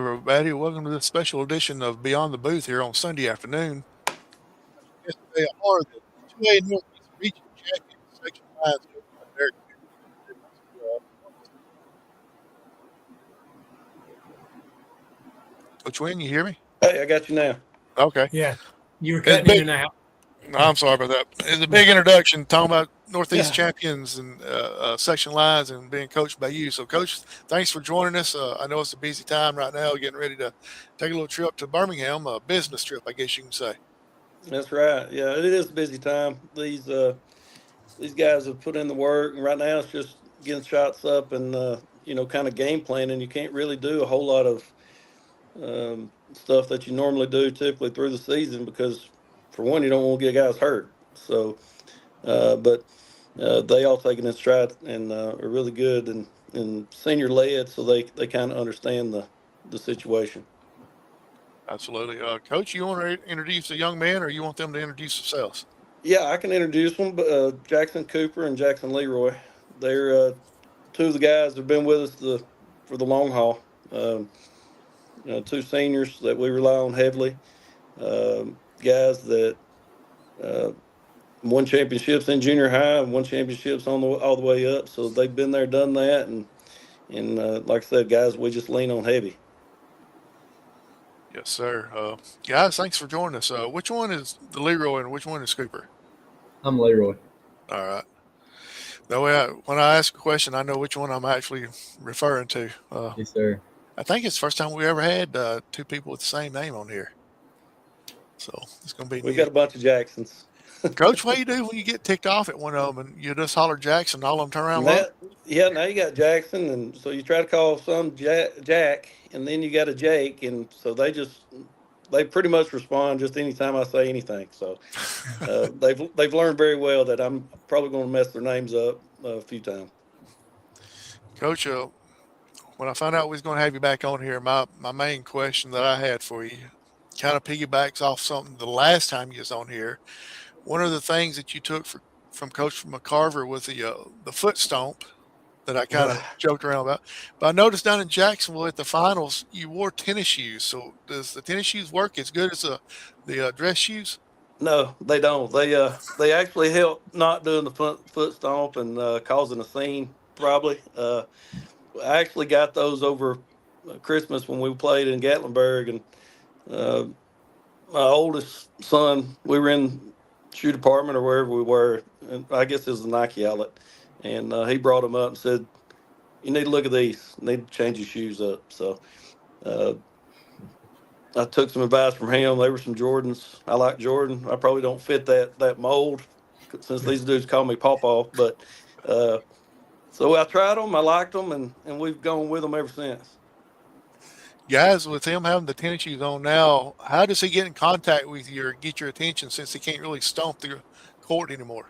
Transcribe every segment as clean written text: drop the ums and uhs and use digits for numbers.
everybody. Welcome to this special edition of Beyond the Booth here on Sunday afternoon. Yesterday are the 2A Northeast Region Champions Section Lions coached by Derek Wynn. Coach Wynn, you hear me? Hey, I got you now. Okay. Yeah, you were cutting in and out. I'm sorry about that. It's a big introduction talking about Northeast champions and section lines and being coached by you. So, Coach, thanks for joining us. I know it's a busy time right now, getting ready to take a little trip to Birmingham, a business trip, I guess you can say. That's right. Yeah, it is a busy time. These guys have put in the work, and right now it's just getting shots up and kind of game planning. You can't really do a whole lot of stuff that you normally do typically through the season because, for one, you don't want to get guys hurt. So, but they all taking in stride and are really good and senior led, so they kind of understand the situation. Absolutely. Coach, you want to introduce the young man or you want them to introduce themselves? Yeah, I can introduce them. Jackson Cooper and Jackson Leroy. They're two of the guys that have been with us for the long haul. Two seniors that we rely on heavily. Guys that won championships in junior high and won championships all the way up. So they've been there, done that, and like I said, guys, we just lean on heavy. Yes, sir. Guys, thanks for joining us. Which one is the Leroy and which one is Cooper? I'm Leroy. All right. That way, when I ask a question, I know which one I'm actually referring to. Yes, sir. I think it's the first time we ever had two people with the same name on here. So it's going to be We've got a bunch of Jacksons. Coach, what do you do when you get ticked off at one of them and you just holler Jackson, all of them turn around? Now you got Jackson, and so you try to call some Jack, and then you got a Jake, and so they pretty much respond just anytime I say anything. So they've learned very well that I'm probably going to mess their names up a few times. Coach, when I found out we was going to have you back on here, my main question that I had for you kind of piggybacks off something the last time you was on here. One of the things that you took from Coach McCarver was the foot stomp that I kind of joked around about. But I noticed down in Jacksonville at the finals, you wore tennis shoes. So does the tennis shoes work as good as the dress shoes? No, they don't. They actually help not doing the foot stomp and causing a scene probably. I actually got those over Christmas when we played in Gatlinburg, and my oldest son, we were in shoe department or wherever we were, and I guess it was the Nike outlet, and he brought them up and said, "You need to look at these. You need to change your shoes up." So I took some advice from him. They were some Jordans. I like Jordan. I probably don't fit that mold since these dudes call me Pawpaw, but so I tried them. I liked them, and we've gone with them ever since. Guys, with him having the tennis shoes on now, how does he get in contact with you or get your attention since he can't really stomp the court anymore?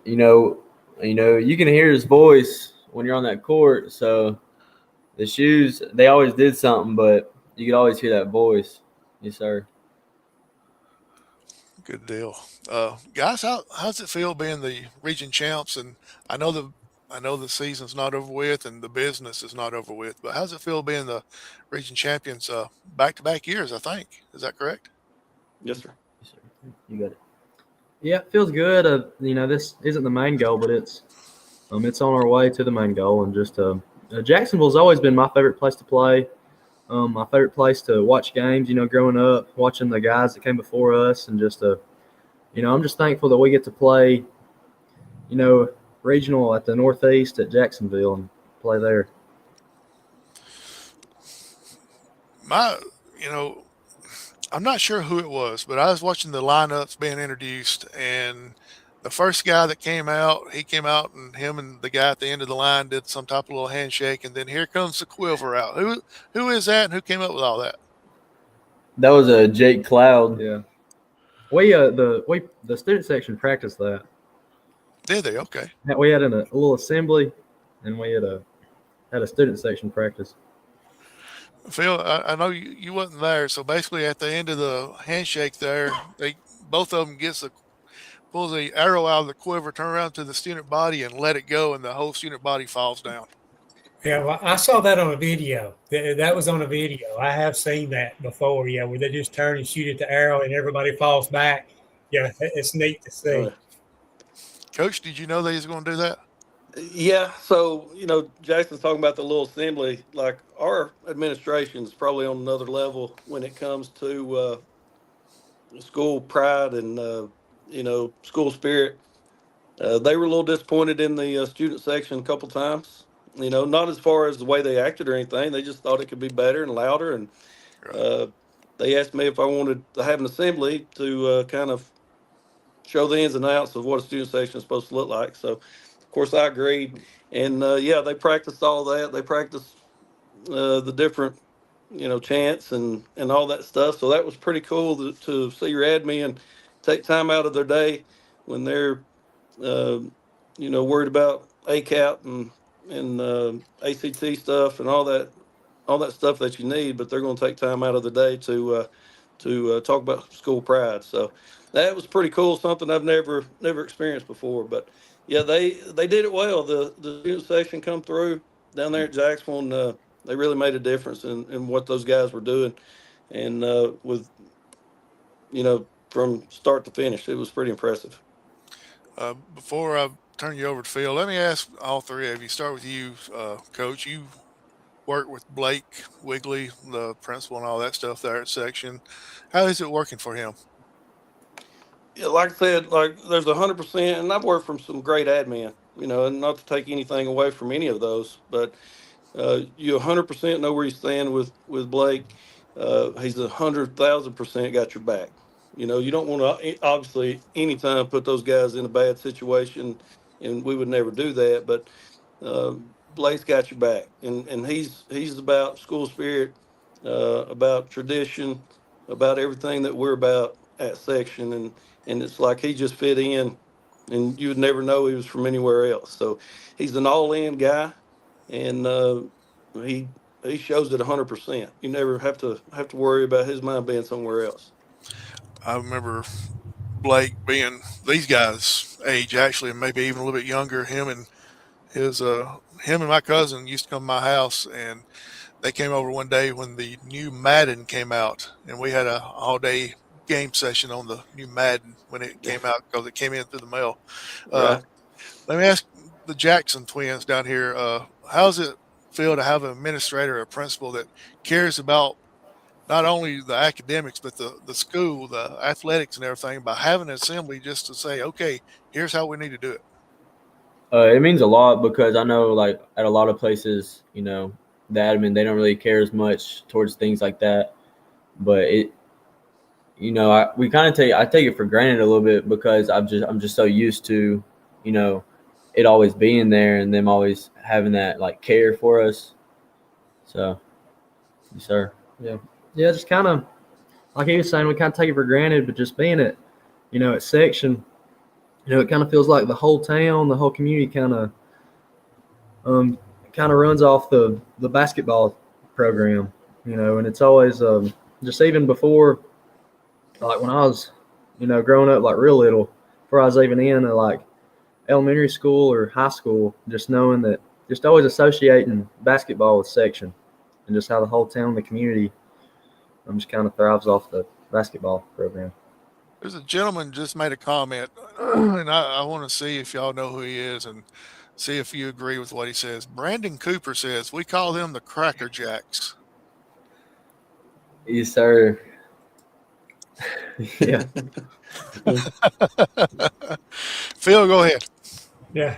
You can hear his voice when you're on that court. So the shoes, they always did something, but you could always hear that voice. Yes, sir. Good deal. Guys, how's it feel being the region champs? And I know the season's not over with and the business is not over with, but how's it feel being the region champions back-to-back years, I think? Is that correct? Yes, sir. Yes, sir. You got it. Yeah, it feels good. This isn't the main goal, but it's on our way to the main goal. And just Jacksonville's always been my favorite place to play. My favorite place to watch games, growing up, watching the guys that came before us. And just, I'm just thankful that we get to play, regional at the Northeast at Jacksonville and play there. I'm not sure who it was, but I was watching the lineups being introduced, and the first guy that came out, and him and the guy at the end of the line did some type of little handshake, and then here comes the quiver out. Who is that, and who came up with all that? That was Jake Cloud. Yeah. The student section practiced that. Did they? Okay. We had a little assembly, and we had a student section practice. Phil, I know you wasn't there, so basically at the end of the handshake there, both of them pulls the arrow out of the quiver, turn around to the student body and let it go, and the whole student body falls down. Yeah, well, I saw that on a video. That was on a video. I have seen that before. Yeah, where they just turn and shoot at the arrow and everybody falls back. Yeah, it's neat to see. Coach, did you know they was going to do that? Yeah, so Jason's talking about the little assembly. Like our administration is probably on another level when it comes to school pride and school spirit. They were a little disappointed in the student section a couple times. Not as far as the way they acted or anything. They just thought it could be better and louder. And Right. they asked me if I wanted to have an assembly to kind of show the ins and outs of what a student section is supposed to look like. So, of course, I agreed. And yeah, they practiced all that. They practiced the different, chants and all that stuff. So that was pretty cool to see your admin take time out of their day when they're, uh, worried about ACAP and ACT stuff and all that stuff that you need. But they're going to take time out of the day to talk about school pride. So that was pretty cool. Something I've never experienced before. But yeah, they did it well. The student section come through down there at Jacksonville, and they really made a difference in what those guys were doing, and with from start to finish, it was pretty impressive. Before I turn you over to Phil, let me ask all three of you. Start with you, Coach. You work with Blake Wigley, the principal, and all that stuff there at section. How is it working for him? Yeah, like I said, like there's 100%, and I've worked from some great admin, and not to take anything away from any of those, but you 100% know where you stand with Blake. He's 100,000% got your back. You don't want to obviously anytime put those guys in a bad situation, and we would never do that. But Blake's got your back, and he's about school spirit, about tradition, about everything that we're about at section, and it's like he just fit in, and you would never know he was from anywhere else. So he's an all-in guy, and he he shows it 100%. You never have to worry about his mind being somewhere else. I remember Blake being these guys' age, actually, and maybe even a little bit younger. Him and my cousin used to come to my house, and they came over one day when the new Madden came out, and we had a all day game session on the new Madden when it came out because it came in through the mail. Uh, Right. Let me ask the Jackson twins down here, how does it feel to have an administrator or a principal that cares about not only the academics, but the school, the athletics and everything by having an assembly just to say, okay, here's how we need to do it? It means a lot because I know, like, at a lot of places, the admin, they don't really care as much towards things like that. But we kind of I take it for granted a little bit because I'm just so used to, you know, it always being there and them always having that like care for us. So, yes, sir. Yeah, just kind of like he was saying, we kind of take it for granted, but just being at section, it kind of feels like the whole town, the whole community um, kind of runs off the basketball program, and it's always just even before, like when I was, growing up like real little, before I was even in like elementary school or high school, just knowing that, just always associating basketball with section, and just how the whole town, the community, just kind of thrives off the basketball program. There's a gentleman just made a comment, and I want to see if y'all know who he is and see if you agree with what he says. Brandon Cooper says, we call them the Cracker Jacks. Yes, sir. Yeah. Phil, go ahead. Yeah.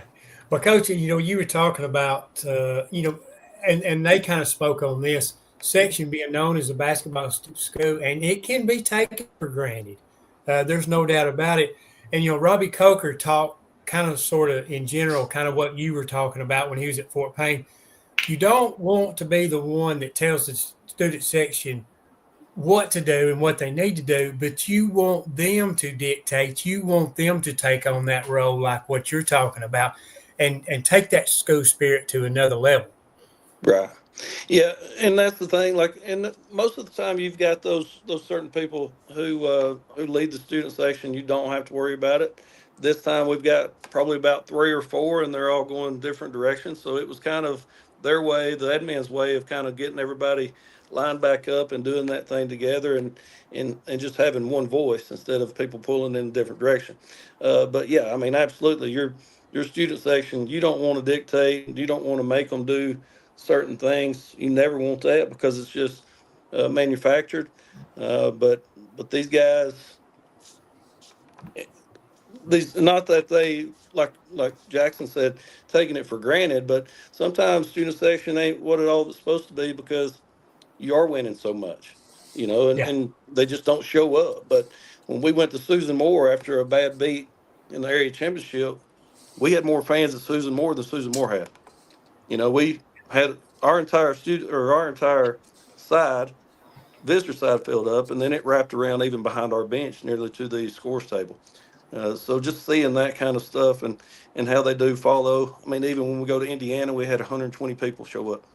Well, Coach, you were talking about, and they kind of spoke on this section being known as a basketball school, and it can be taken for granted. There's no doubt about it. And, Robbie Coker talked kind of sort of in general, kind of what you were talking about when he was at Fort Payne. You don't want to be the one that tells the student section what to do and what they need to do, but you want them to dictate. You want them to take on that role like what you're talking about and take that school spirit to another level. Right. Yeah, and that's the thing. Like, and most of the time, you've got those certain people who lead the student section. You don't have to worry about it, This time we've got probably about 3 or 4, and they're all going different directions. So it was kind of their way, the admin's way of kind of getting everybody lined back up and doing that thing together, and just having one voice instead of people pulling in a different direction. But yeah, I mean, absolutely, your student section, you don't want to dictate, you don't want to make them do certain things. You never want that, because it's just manufactured. But these guys, not that they, like Jackson said, taking it for granted, but sometimes student section ain't what it all is supposed to be, because you are winning so much, Yeah. and they just don't show up. But when we went to Susan Moore after a bad beat in the area championship, we had more fans at Susan Moore than Susan Moore had. We had our entire our entire side, visitor side, filled up, and then it wrapped around even behind our bench, nearly to the scores table. So just seeing that kind of stuff, and how they do follow. I mean, even when we go to Indiana, we had 120 people show up,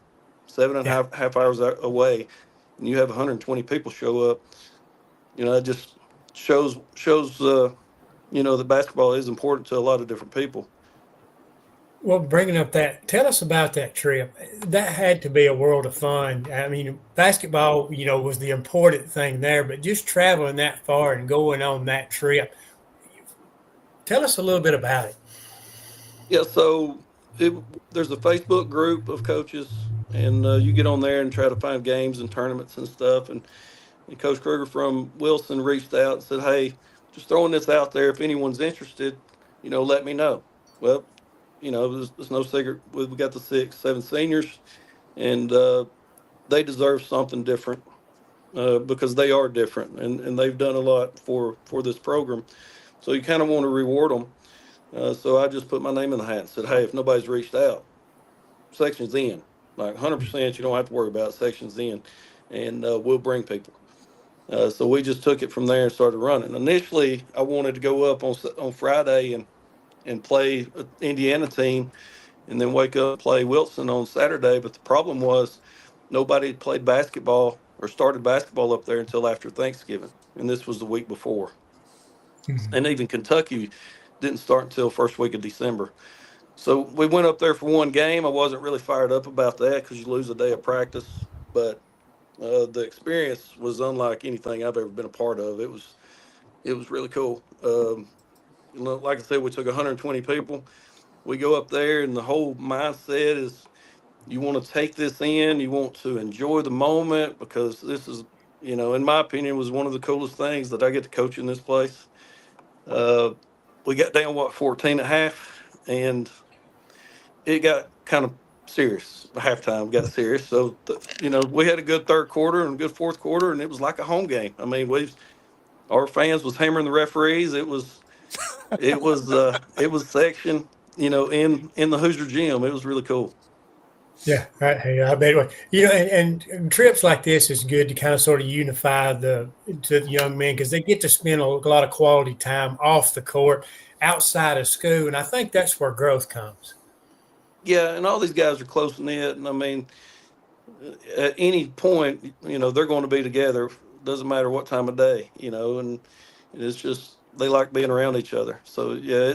seven and a Yeah. half hours away, and you have 120 people show up. It just shows that basketball is important to a lot of different people. Well, bringing up that, tell us about that trip. That had to be a world of fun. I mean, basketball, was the important thing there, but just traveling that far and going on that trip, tell us a little bit about it. Yeah, so there's a Facebook group of coaches, and you get on there and try to find games and tournaments and stuff. And Coach Kruger from Wilson reached out and said, "Hey, just throwing this out there. If anyone's interested, let me know." Well, there's no secret. We got the 6, 7 seniors, and they deserve something different, because they are different, and they've done a lot for this program. So you kind of want to reward them. So I just put my name in the hat and said, "Hey, if nobody's reached out, section's in. Like 100%, you don't have to worry about it. Section's in, and we'll bring people." So we just took it from there and started running. Initially, I wanted to go up on Friday and play an Indiana team, and then wake up and play Wilson on Saturday. But the problem was nobody had played basketball or started basketball up there until after Thanksgiving, and this was the week before. Mhm. And even Kentucky didn't start until first week of December. So we went up there for one game. I wasn't really fired up about that, because you lose a day of practice, but the experience was unlike anything I've ever been a part of. It was really cool. Like I said, we took 120 people. We go up there, and the whole mindset is you want to take this in. You want to enjoy the moment, because this is, in my opinion, was one of the coolest things that I get to coach in this place. Uh, we got down 14 at half, and it got kind of serious. Halftime got serious. So we had a good third quarter and a good fourth quarter, and it was like a home game. I mean, our fans was hammering the referees. It was section, in the Hoosier gym. It was really cool. Yeah, hey, I bet it was. And trips like this is good to kind of sort of unify to the young men, because they get to spend a lot of quality time off the court, outside of school, and I think that's where growth comes. Yeah, and all these guys are close knit, and I mean, at any point, they're going to be together. Doesn't matter what time of day, and it's just they like being around each other. So yeah,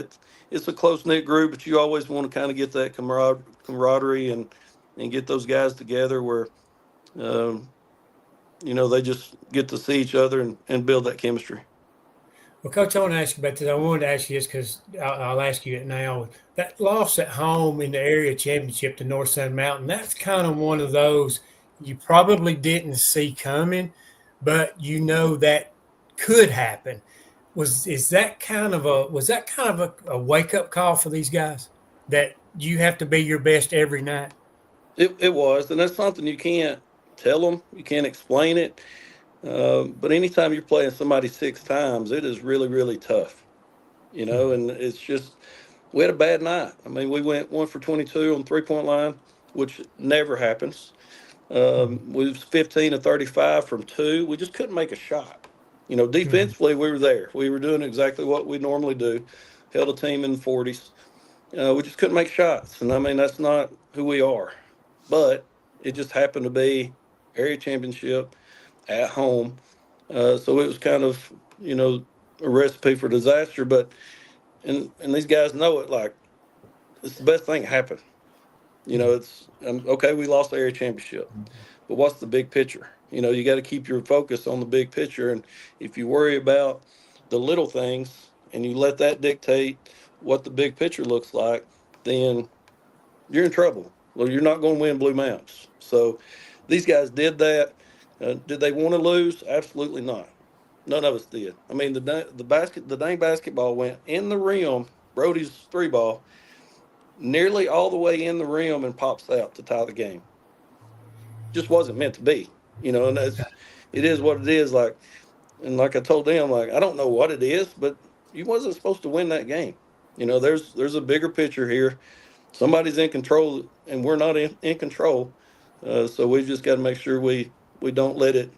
it's a close knit group, but you always want to kind of get that camaraderie and get those guys together where, um, they just get to see each other and build that chemistry. Well, Coach, I want to ask you about this. I wanted to ask you this because I'll ask you it now. That loss at home in the area championship to North Sun Mountain, that's kind of one of those you probably didn't see coming, but that could happen. Was that kind of a wake up call for these guys, that you have to be your best every night? It was, and that's something you can't tell them. You can't explain it. But anytime you're playing somebody 6 times, it is really, really tough, and it's just, we had a bad night. I mean, we went 1 for 22 on the 3-point line, which never happens. We was 15 to 35 from 2. We just couldn't make a shot. Defensively, we were there. We were doing exactly what we normally do, held a team in the 40s. We just couldn't make shots. And I mean, that's not who we are. But it just happened to be area championship at home. So it was kind of, a recipe for disaster. But and these guys know it. Like, it's the best thing that happened. You know, it's okay. We lost the area championship, but what's the big picture? You know, you got to keep your focus on the big picture. And if you worry about the little things and you let that dictate what the big picture looks like, then you're in trouble. Well, you're not going to win Blue Mounts. So these guys did that. Did they want to lose? Absolutely not. None of us did. I mean, the dang basketball went in the rim. Brody's 3-ball, nearly all the way in the rim and pops out to tie the game. Just wasn't meant to be, you know. And it is what it is. Like, and like I told them, like, I don't know what it is, but you wasn't supposed to win that game. You know, there's a bigger picture here. Somebody's in control, and we're not in control. So we've just got to make sure we don't let it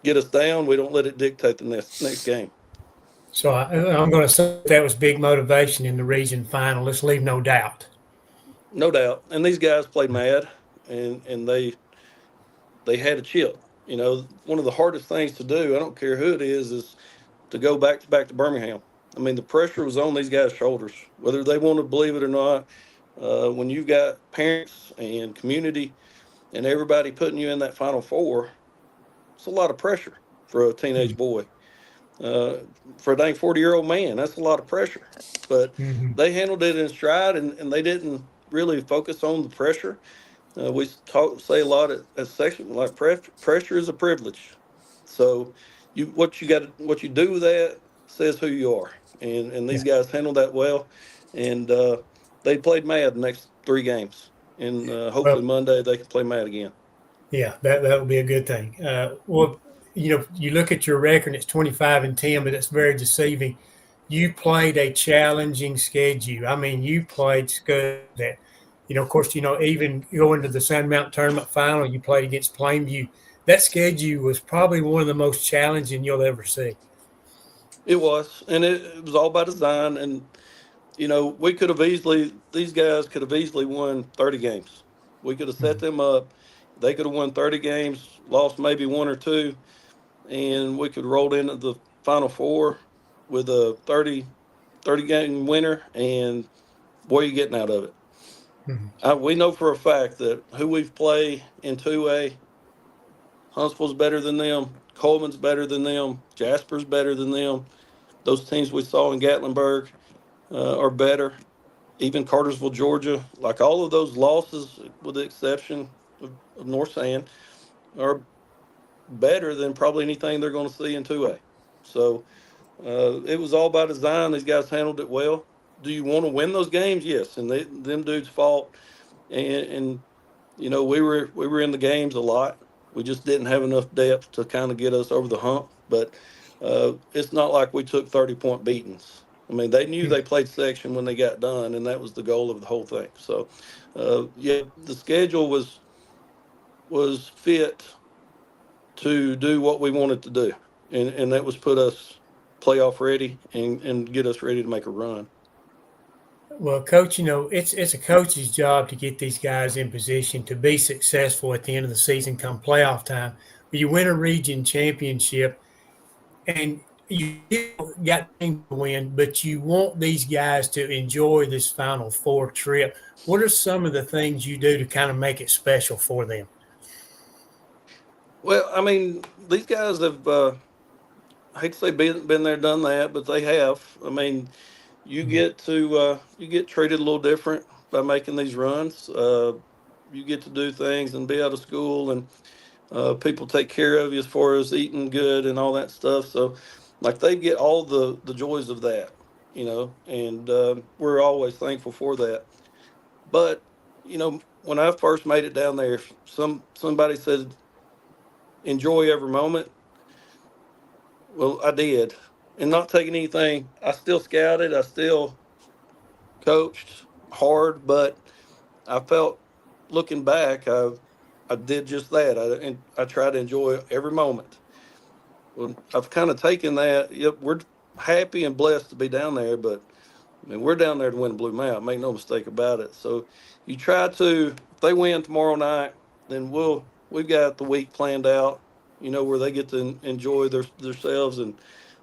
get us down. We don't let it dictate the next game. So I'm going to say that was big motivation in the region final. Let's leave no doubt. No doubt. And these guys played mad, and they had a chip. You know, one of the hardest things to do, I don't care who it is to go back to Birmingham. I mean, the pressure was on these guys' shoulders, whether they want to believe it or not. When you've got parents and community and everybody putting you in that Final Four, it's a lot of pressure for a teenage boy. For a dang 40-year-old man, that's a lot of pressure. But they handled it in stride, and they didn't really focus on the pressure. We say a lot at section, like pressure is a privilege. So what you do with that says who you are. And these guys handled that well. And they played mad the next 3 games. And hopefully Monday they can play mad again. Yeah, that would be a good thing. Well, you know, you look at your record, it's 25-10, but it's very deceiving. You played a challenging schedule. I mean, you played schedule that, you know, of course, you know, even going to the Sand Mountain Tournament final, you played against Plainview. That schedule was probably one of the most challenging you'll ever see. It was, and it was all by design. And, you know, these guys could have easily won 30 games. We could have set them up. They could have won 30 games, lost maybe 1 or 2, and we could have rolled into the Final Four with a 30-game winner, and what are you getting out of it? We know for a fact that who we've played in 2A, Huntsville's better than them, Coleman's better than them, Jasper's better than them. Those teams we saw in Gatlinburg are better. Even Cartersville, Georgia, like all of those losses, with the exception of North Sand, are better than probably anything they're going to see in 2A. So it was all by design. These guys handled it well. Do you want to win those games? Yes. And them dudes fought, and you know, we were in the games a lot. We just didn't have enough depth to kind of get us over the hump. But it's not like we took 30-point beatings. I mean, they knew they played section when they got done, and that was the goal of the whole thing. So, yeah, the schedule was fit to do what we wanted to do, and that was put us playoff ready and get us ready to make a run. Well, Coach, you know, it's a coach's job to get these guys in position to be successful at the end of the season come playoff time. But you win a region championship, and you got things to win, but you want these guys to enjoy this Final Four trip. What are some of the things you do to kind of make it special for them? Well, I mean, these guys have, I hate to say been there, done that, but they have. I mean, you get treated a little different by making these runs. You get to do things and be out of school, and people take care of you as far as eating good and all that stuff. So, like, they get all the joys of that, you know, and we're always thankful for that. But, you know, when I first made it down there, if somebody said, enjoy every moment, well, I did. And not taking anything, I still scouted, I still coached hard, but I felt, looking back, I did just that. I tried to enjoy every moment. Well, I've kind of taken that. Yep, we're happy and blessed to be down there, but I mean, we're down there to win Blue Mountain. Make no mistake about it. So you try to. If they win tomorrow night, then we've got the week planned out. You know, where they get to enjoy themselves, and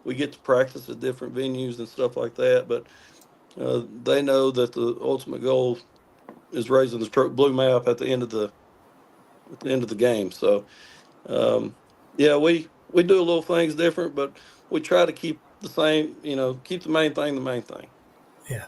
we get to practice at different venues and stuff like that. But they know that the ultimate goal is raising the stroke blue map at the end of the game. So, yeah, we do a little things different, but we try to keep the same. Keep the main thing the main thing. Yeah.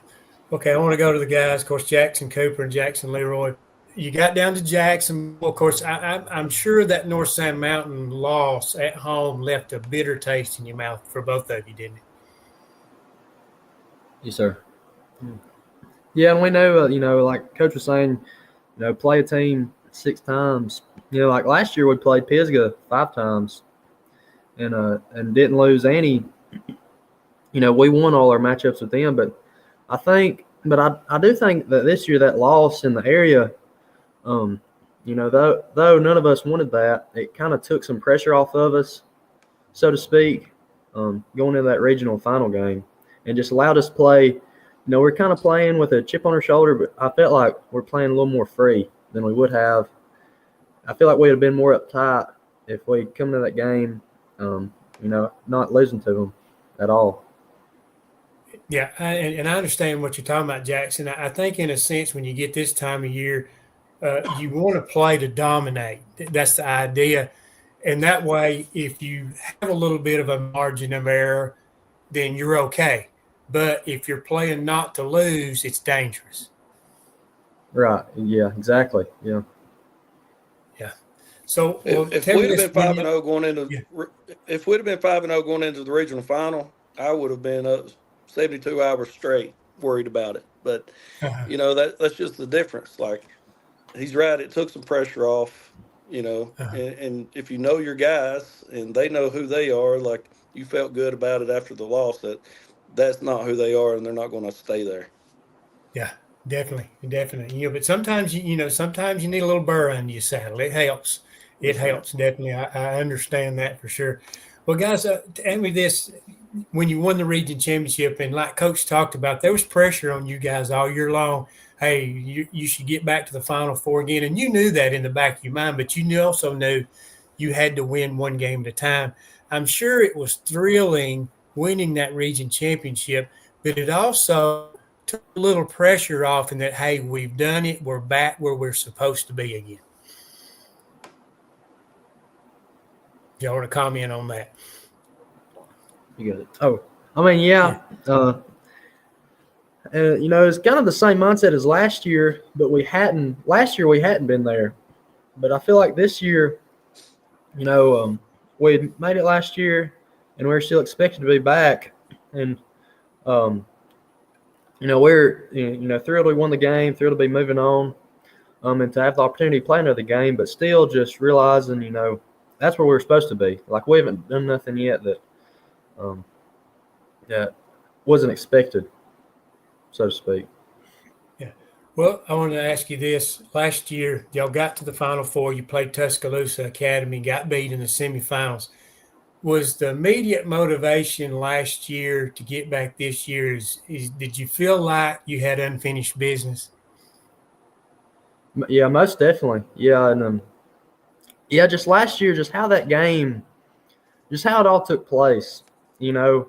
Okay, I want to go to the guys. Of course, Jackson Cooper and Jackson Leroy. You got down to Jackson. Of course, I'm sure that North Sand Mountain loss at home left a bitter taste in your mouth for both of you, didn't it? Yes, sir. Yeah, and we know, like Coach was saying, play a team 6 times. Like last year we played Pisgah 5 times, and didn't lose any. We won all our matchups with them, but I do think that this year that loss in the area, though none of us wanted that, it kind of took some pressure off of us, so to speak, going into that regional final game, and just allowed us to play. We're kind of playing with a chip on our shoulder, but I felt like we're playing a little more free than we would have. I feel like we would have been more uptight if we come to that game, not losing to them at all. Yeah, and I understand what you're talking about, Jackson. I think in a sense when you get this time of year, you want to play to dominate. That's the idea. And that way, if you have a little bit of a margin of error, then you're okay. But if you're playing not to lose, it's dangerous. Right. Yeah, exactly. Yeah. Yeah. So if we'd have been 5-0 going into if we'd have been 5-0 going into the regional final, I would have been 72 hours straight worried about it. But that's just the difference. Like he's right, it took some pressure off, and if you know your guys and they know who they are, like you felt good about it after the loss, that's not who they are and they're not going to stay there. Yeah, definitely. But sometimes sometimes you need a little burr under your saddle. It helps. It helps, definitely. I understand that for sure. Well, guys, tell me this. When you won the region championship, and like Coach talked about, there was pressure on you guys all year long. Hey, you should get back to the Final Four again. And you knew that in the back of your mind, but you also knew you had to win one game at a time. I'm sure it was thrilling winning that region championship, but it also took a little pressure off in that, hey, we've done it. We're back where we're supposed to be again. Y'all want to comment on that? You got it. Oh, I mean, yeah. It's kind of the same mindset as last year, but last year we hadn't been there. But I feel like this year, we made it last year, and we're still expected to be back. And, we're, thrilled we won the game, thrilled to be moving on, and to have the opportunity to play another game, but still just realizing, that's where we're supposed to be. Like we haven't done nothing yet that wasn't expected, so to speak. Yeah. Well, I wanted to ask you this. Last year, y'all got to the Final Four. You played Tuscaloosa Academy, got beat in the semifinals. Was the immediate motivation last year to get back this year did you feel like you had unfinished business? Yeah, most definitely. Yeah, and just last year, just how that game, just how it all took place. I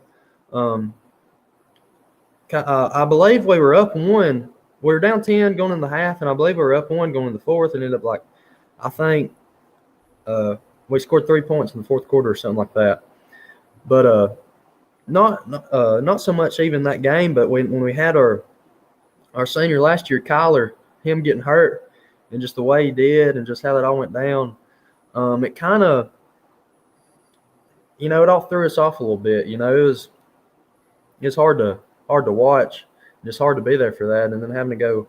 believe we were up 1. We were down 10 going in the half, and I believe we were up 1 going in the fourth, and ended up I think we scored 3 points in the fourth quarter or something like that. But not so much even that game, but when we had our senior last year, Kyler, him getting hurt, and just the way he did, and just how that all went down, it kind of, it all threw us off a little bit. It's hard to watch, just hard to be there for that, and then having to go,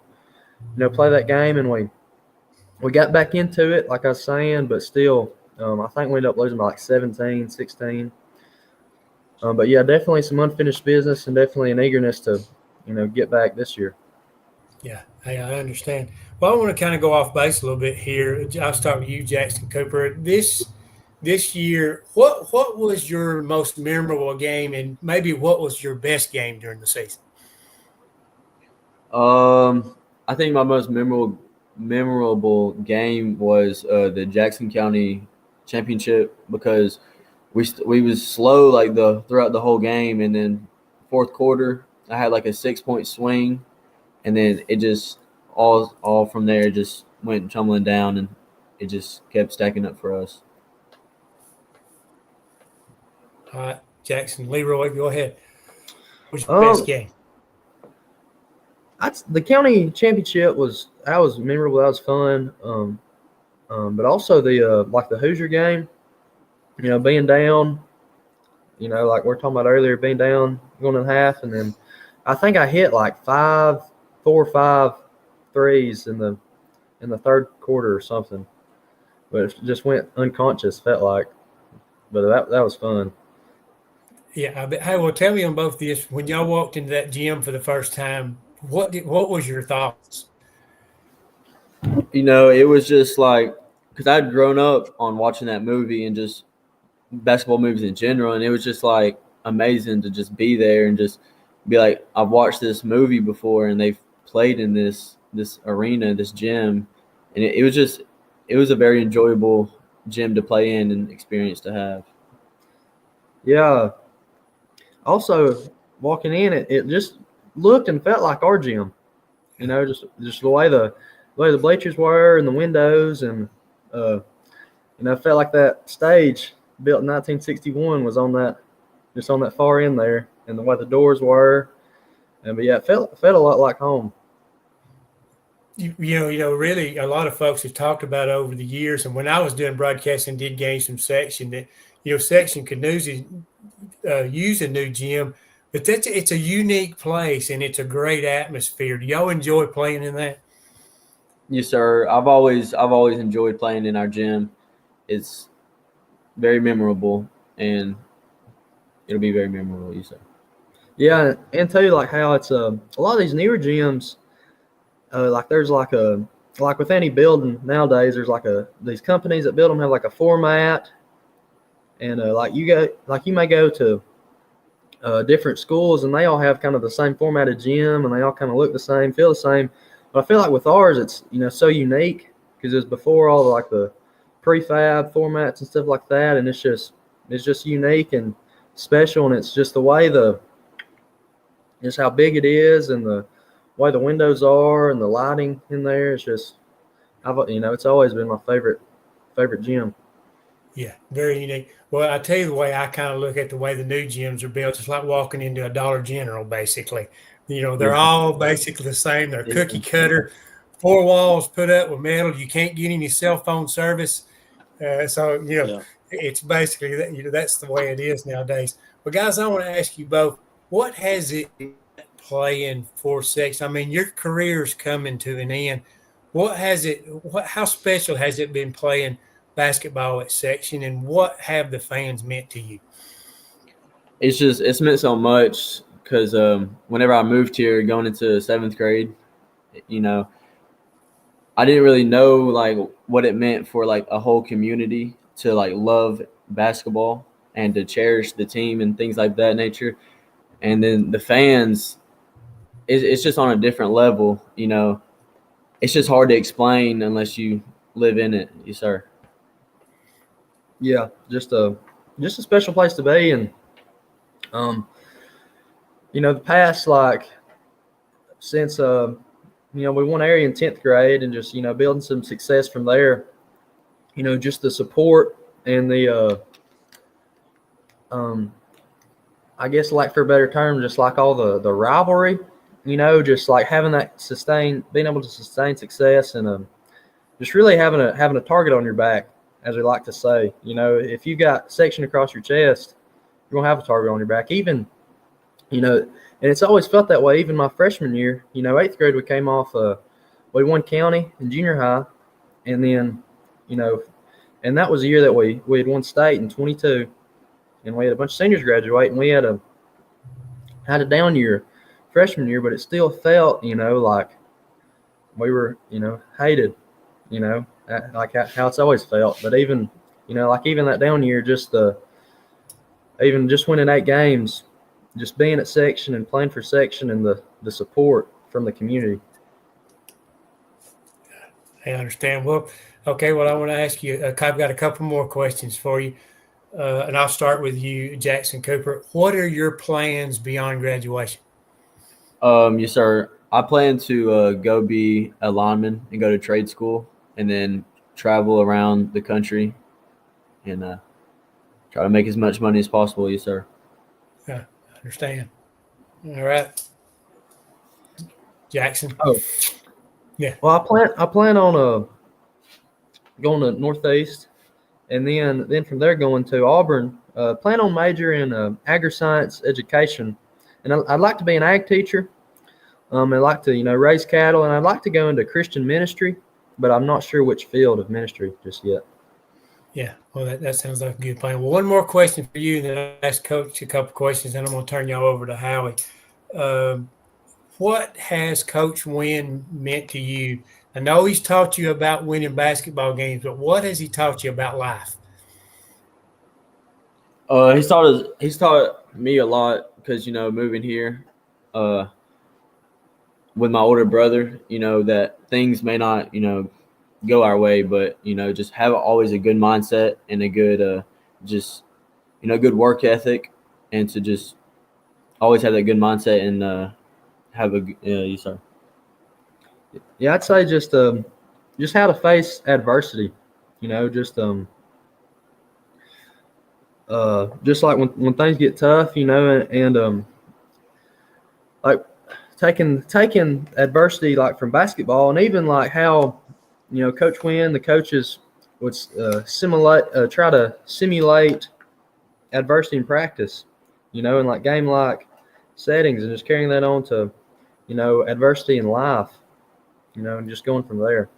play that game, and we got back into it, like I was saying, but still, I think we ended up losing by 17, 16. But yeah, definitely some unfinished business, and definitely an eagerness to, get back this year. Yeah, I understand. Well, I want to kind of go off base a little bit here. I'll start with you, Jackson Cooper. This year, what was your most memorable game, and maybe what was your best game during the season? I think my most memorable game was the Jackson County Championship, because we was slow throughout the whole game, and then fourth quarter I had like a 6-point swing, and then it just all from there just went tumbling down, and it just kept stacking up for us. All right, Jackson, Leroy, go ahead. What's your best game? The county championship was memorable. That was fun. But also the like the Hoosier game, being down, like we are talking about earlier, being down 1.5, and then I think I hit like 4 or 5 threes in the third quarter or something, but it just went unconscious. Felt like, but that was fun. Yeah, hey, well, tell me on both this. When y'all walked into that gym for the first time, what was your thoughts? It was just like, because I'd grown up on watching that movie and just basketball movies in general, and it was just like amazing to just be there and just be like, I've watched this movie before, and they've played in this arena, this gym, and it was a very enjoyable gym to play in and experience to have. Yeah. Also, walking in, it just looked and felt like our gym. Just the way the bleachers were and the windows, and it felt like that stage built in 1961 was on that far end there, and the way the doors were, but yeah, it felt a lot like home. Really, a lot of folks have talked about over the years, and when I was doing broadcasting, did games from Section, that Section could use a new gym, but it's a unique place and it's a great atmosphere. Do y'all enjoy playing in that? Yes, sir. I've always enjoyed playing in our gym. It's very memorable, and it'll be very memorable, you sir. Yeah, and tell you like how it's a lot of these newer gyms, like there's like with any building nowadays, there's these companies that build them have like a format, and you may go to different schools and they all have kind of the same formatted gym, and they all kind of look the same, feel the same. But I feel like with ours, it's so unique because it's before all the prefab formats and stuff like that, and it's just unique and special, and it's just the way just how big it is and the way the windows are and the lighting in there. It's just it's always been my favorite gym. Yeah, very unique. Well, I tell you the way I kind of look at the way the new gyms are built. It's like walking into a Dollar General, basically. They're all basically the same. They're cookie cutter, 4 walls put up with metal. You can't get any cell phone service. It's basically that's the way it is nowadays. But guys, I want to ask you both, what has it been playing for Section? I mean, your career's coming to an end. How special has it been playing basketball at Section, and what have the fans meant to you? It's meant so much because whenever I moved here going into 7th grade, I didn't really know like what it meant for like a whole community to like love basketball and to cherish the team and things like that nature. And then the fans, it's just on a different level. It's just hard to explain unless you live in it. Yes, sir. Yeah, just a special place to be, and the past, like since we won area in 10th grade, and just building some success from there. Just the support and the I guess, like for a better term, just like all the rivalry, just like having being able to sustain success, and just really having a target on your back, as we like to say. If you got Section across your chest, you're gonna have a target on your back. Even, and it's always felt that way. Even my freshman year, 8th grade, we came off. We won county and junior high, and then, and that was the year that we had won state in 22, and we had a bunch of seniors graduate, and we had a down year freshman year, but it still felt, like we were, hated, like how it's always felt. But even, like even that down year, just winning 8 games, just being at Section and playing for Section, and the support from the community. I understand. Well, okay. Well, I want to ask you, I've got a couple more questions for you. And I'll start with you, Jackson Cooper. What are your plans beyond graduation? Yes, sir. I plan to go be a lineman and go to trade school, and then travel around the country and try to make as much money as possible. Yes, sir. I understand. All right. Jackson. Oh, Yeah. well, I plan on going to Northeast, and then from there going to Auburn. Plan on majoring in agri-science education, and I'd like to be an ag teacher. I'd like to raise cattle, and I'd like to go into Christian ministry, but I'm not sure which field of ministry just yet. Yeah. Well, that sounds like a good plan. Well, one more question for you, and then I'll ask Coach a couple questions, and I'm going to turn y'all over to Howie. What has Coach Wynn meant to you? I know he's taught you about winning basketball games, but what has he taught you about life? He's taught me a lot because moving here, with my older brother, that things may not go our way, but just have always a good mindset and a good just good work ethic, and to just always have that good mindset and have a you sir. Yeah, I'd say just how to face adversity. Just like when things get tough, and like taking adversity like from basketball, and even like how Coach Wynn, the coaches would try to simulate adversity in practice, in like game like settings, and just carrying that on to adversity in life, and just going from there.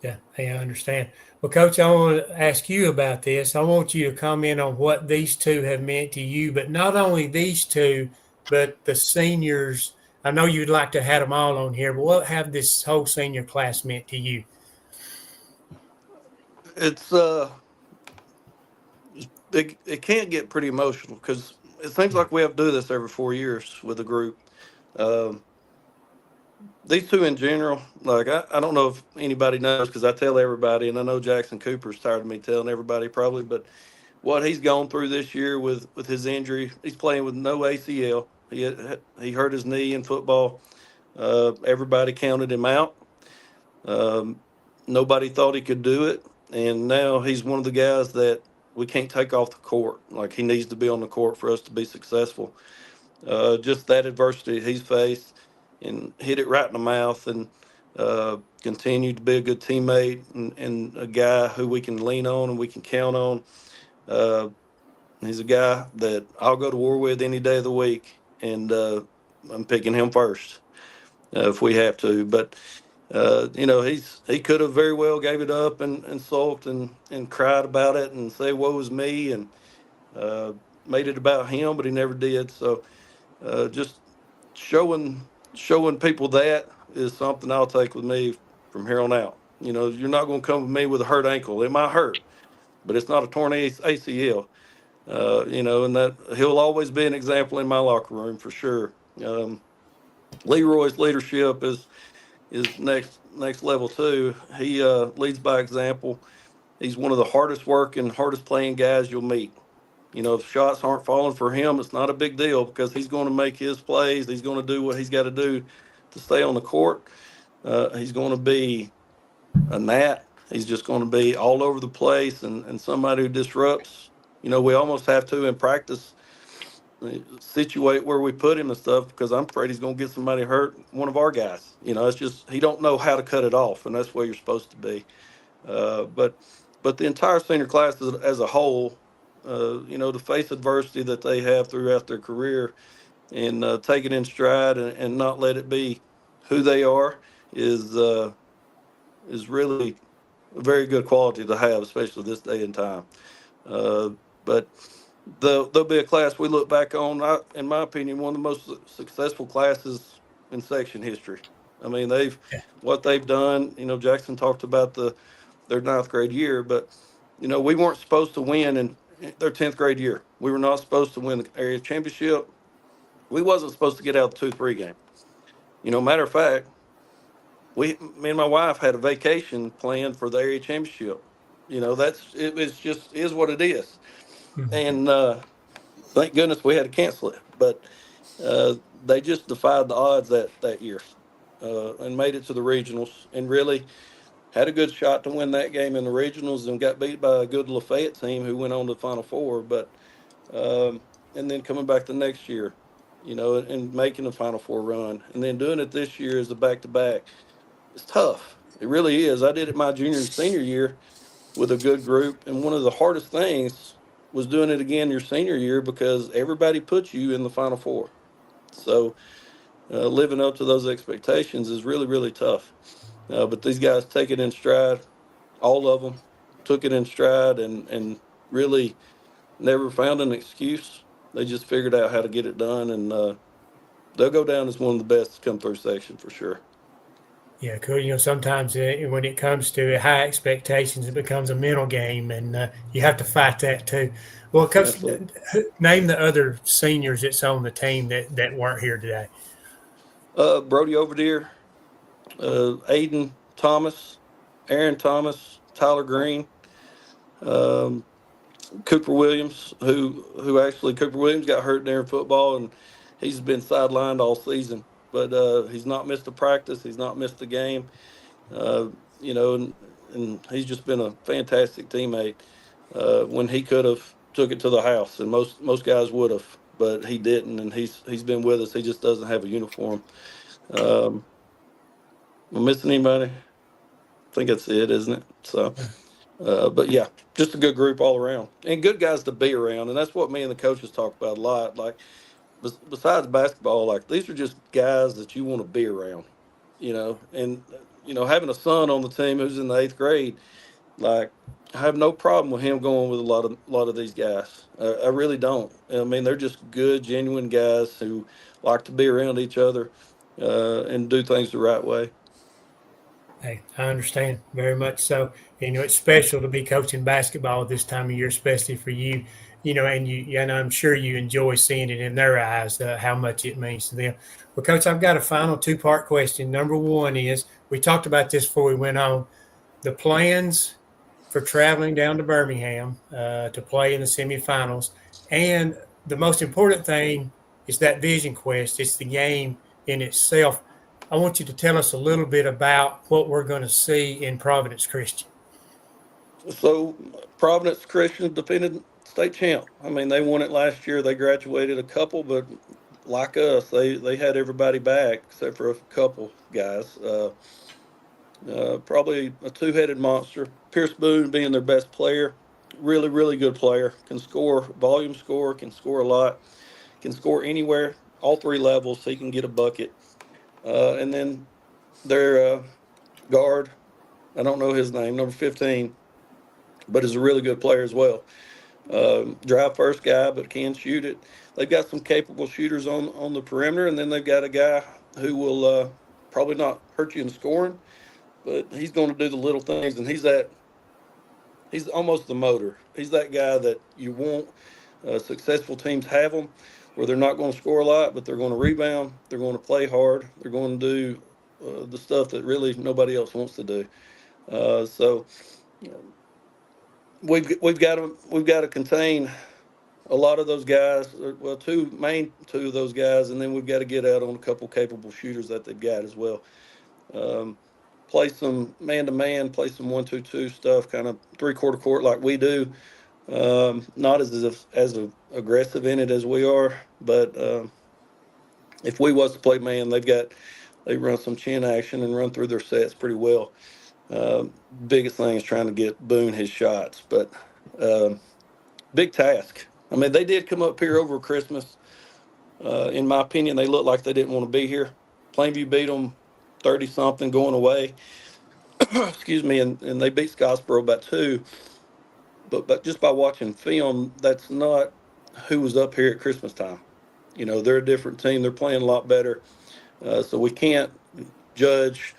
Yeah, hey, I understand. Well, Coach, I want to ask you about this. I want you to comment on what these two have meant to you, but not only these two, but the seniors. I know you'd like to have them all on here, but what have this whole senior class meant to you? It's it can't get pretty emotional because it seems like we have to do this every 4 years with a group. Um, these two in general, like I don't know if anybody knows because I tell everybody, and I know Jackson Cooper's tired of me telling everybody probably, but what he's gone through this year with his injury, he's playing with no ACL. He hurt his knee in football. Everybody counted him out. Um, Nobody thought he could do it, and now he's one of the guys that we can't take off the court. Like, he needs to be on the court for us to be successful. Just that adversity he's faced and hit it right in the mouth, and continued to be a good teammate and a guy who we can lean on and we can count on. Uh, he's a guy that I'll go to war with any day of the week, and I'm picking him first if we have to. But he could have very well gave it up and sulked and cried about it and say woe is me, and made it about him, but he never did. So just showing people that is something I'll take with me from here on out. You're not going to come with me with a hurt ankle. It might hurt, but it's not a torn ACL. And that he'll always be an example in my locker room for sure. Leroy's leadership is next level too. He leads by example. He's one of the hardest working, hardest playing guys you'll meet. If shots aren't falling for him, it's not a big deal because he's going to make his plays. He's going to do what he's got to do to stay on the court. He's going to be a gnat. He's just going to be all over the place and somebody who disrupts. We almost have to in practice situate where we put him and stuff because I'm afraid he's going to get somebody hurt, one of our guys. It's just he don't know how to cut it off, and that's where you're supposed to be. But the entire senior class as a whole, to face adversity that they have throughout their career and take it in stride and not let it be who they are is really a very good quality to have, especially this day and time. But there'll be a class we look back on, in my opinion, one of the most successful classes in section history. I mean, what they've done. Jackson talked about their 9th grade year, but we weren't supposed to win in their 10th grade year. We were not supposed to win the area championship. We wasn't supposed to get out the 2-3 game. Matter of fact, me and my wife had a vacation planned for the area championship. It's just is what it is. And thank goodness we had to cancel it. But they just defied the odds that year and made it to the regionals, and really had a good shot to win that game in the regionals, and got beat by a good Lafayette team who went on to the Final Four. But and then coming back the next year, and making the Final Four run, and then doing it this year as a back-to-back. It's tough. It really is. I did it my junior and senior year with a good group, and one of the hardest things was doing it again your senior year because everybody puts you in the Final Four. So living up to those expectations is really, really tough. But these guys take it in stride. All of them took it in stride and really never found an excuse. They just figured out how to get it done, and they'll go down as one of the best to come through section for sure. Yeah, cool. Sometimes when it comes to high expectations, it becomes a mental game, and you have to fight that too. Well, Coach, name the other seniors that's on the team that weren't here today. Brody Overdeer, Aiden Thomas, Aaron Thomas, Tyler Green, Cooper Williams, who actually Cooper Williams got hurt there in football, and he's been sidelined all season. But he's not missed a practice. He's not missed a game. And he's just been a fantastic teammate when he could have took it to the house, and most guys would have, but he didn't, and he's been with us. He just doesn't have a uniform. Am I missing anybody? I think that's it, isn't it? So, but yeah, just a good group all around, and good guys to be around, and that's what me and the coaches talk about a lot. Like, besides basketball, like, these are just guys that you want to be around, and having a son on the team who's in the 8th grade, like, I have no problem with him going with a lot of these guys. I really don't. I mean, they're just good, genuine guys who like to be around each other and do things the right way. Hey, I understand very much so. It's special to be coaching basketball this time of year, especially for you. And I'm sure you enjoy seeing it in their eyes, how much it means to them. Well, Coach, I've got a final 2-part question. Number one is, we talked about this before we went on, the plans for traveling down to Birmingham to play in the semifinals. And the most important thing is that vision quest. It's the game in itself. I want you to tell us a little bit about what we're going to see in Providence Christian. So Providence Christian defended state champ. I mean, they won it last year. They graduated a couple, but like us, they had everybody back except for a couple guys. Probably a 2-headed monster. Pierce Boone being their best player. Really, really good player. Can score, volume score, can score a lot. Can score anywhere, all 3 levels, so he can get a bucket. And then their guard, I don't know his name, number 15, but is a really good player as well. Drive first guy, but can shoot it. They've got some capable shooters on the perimeter, and then they've got a guy who will probably not hurt you in scoring, but he's going to do the little things, and he's almost the motor. He's that guy that you want. Successful teams have him, where they're not going to score a lot, but they're going to rebound, they're going to play hard, they're going to do the stuff that really nobody else wants to do. So we've got to contain a lot of those guys. Well, two of those guys, and then we've got to get out on a couple capable shooters that they've got as well. Play some man-to-man, play some 1-2-2 stuff, kind of 3-quarter court like we do. Not as aggressive in it as we are, but if we was to play man, they run some chin action and run through their sets pretty well. Biggest thing is trying to get Boone his shots, but big task. I mean, they did come up here over Christmas. In my opinion, they looked like they didn't want to be here. Plainview beat them 30-something going away. Excuse me, and they beat Scottsboro by 2. But just by watching film, that's not who was up here at Christmas time. They're a different team. They're playing a lot better. So we can't judge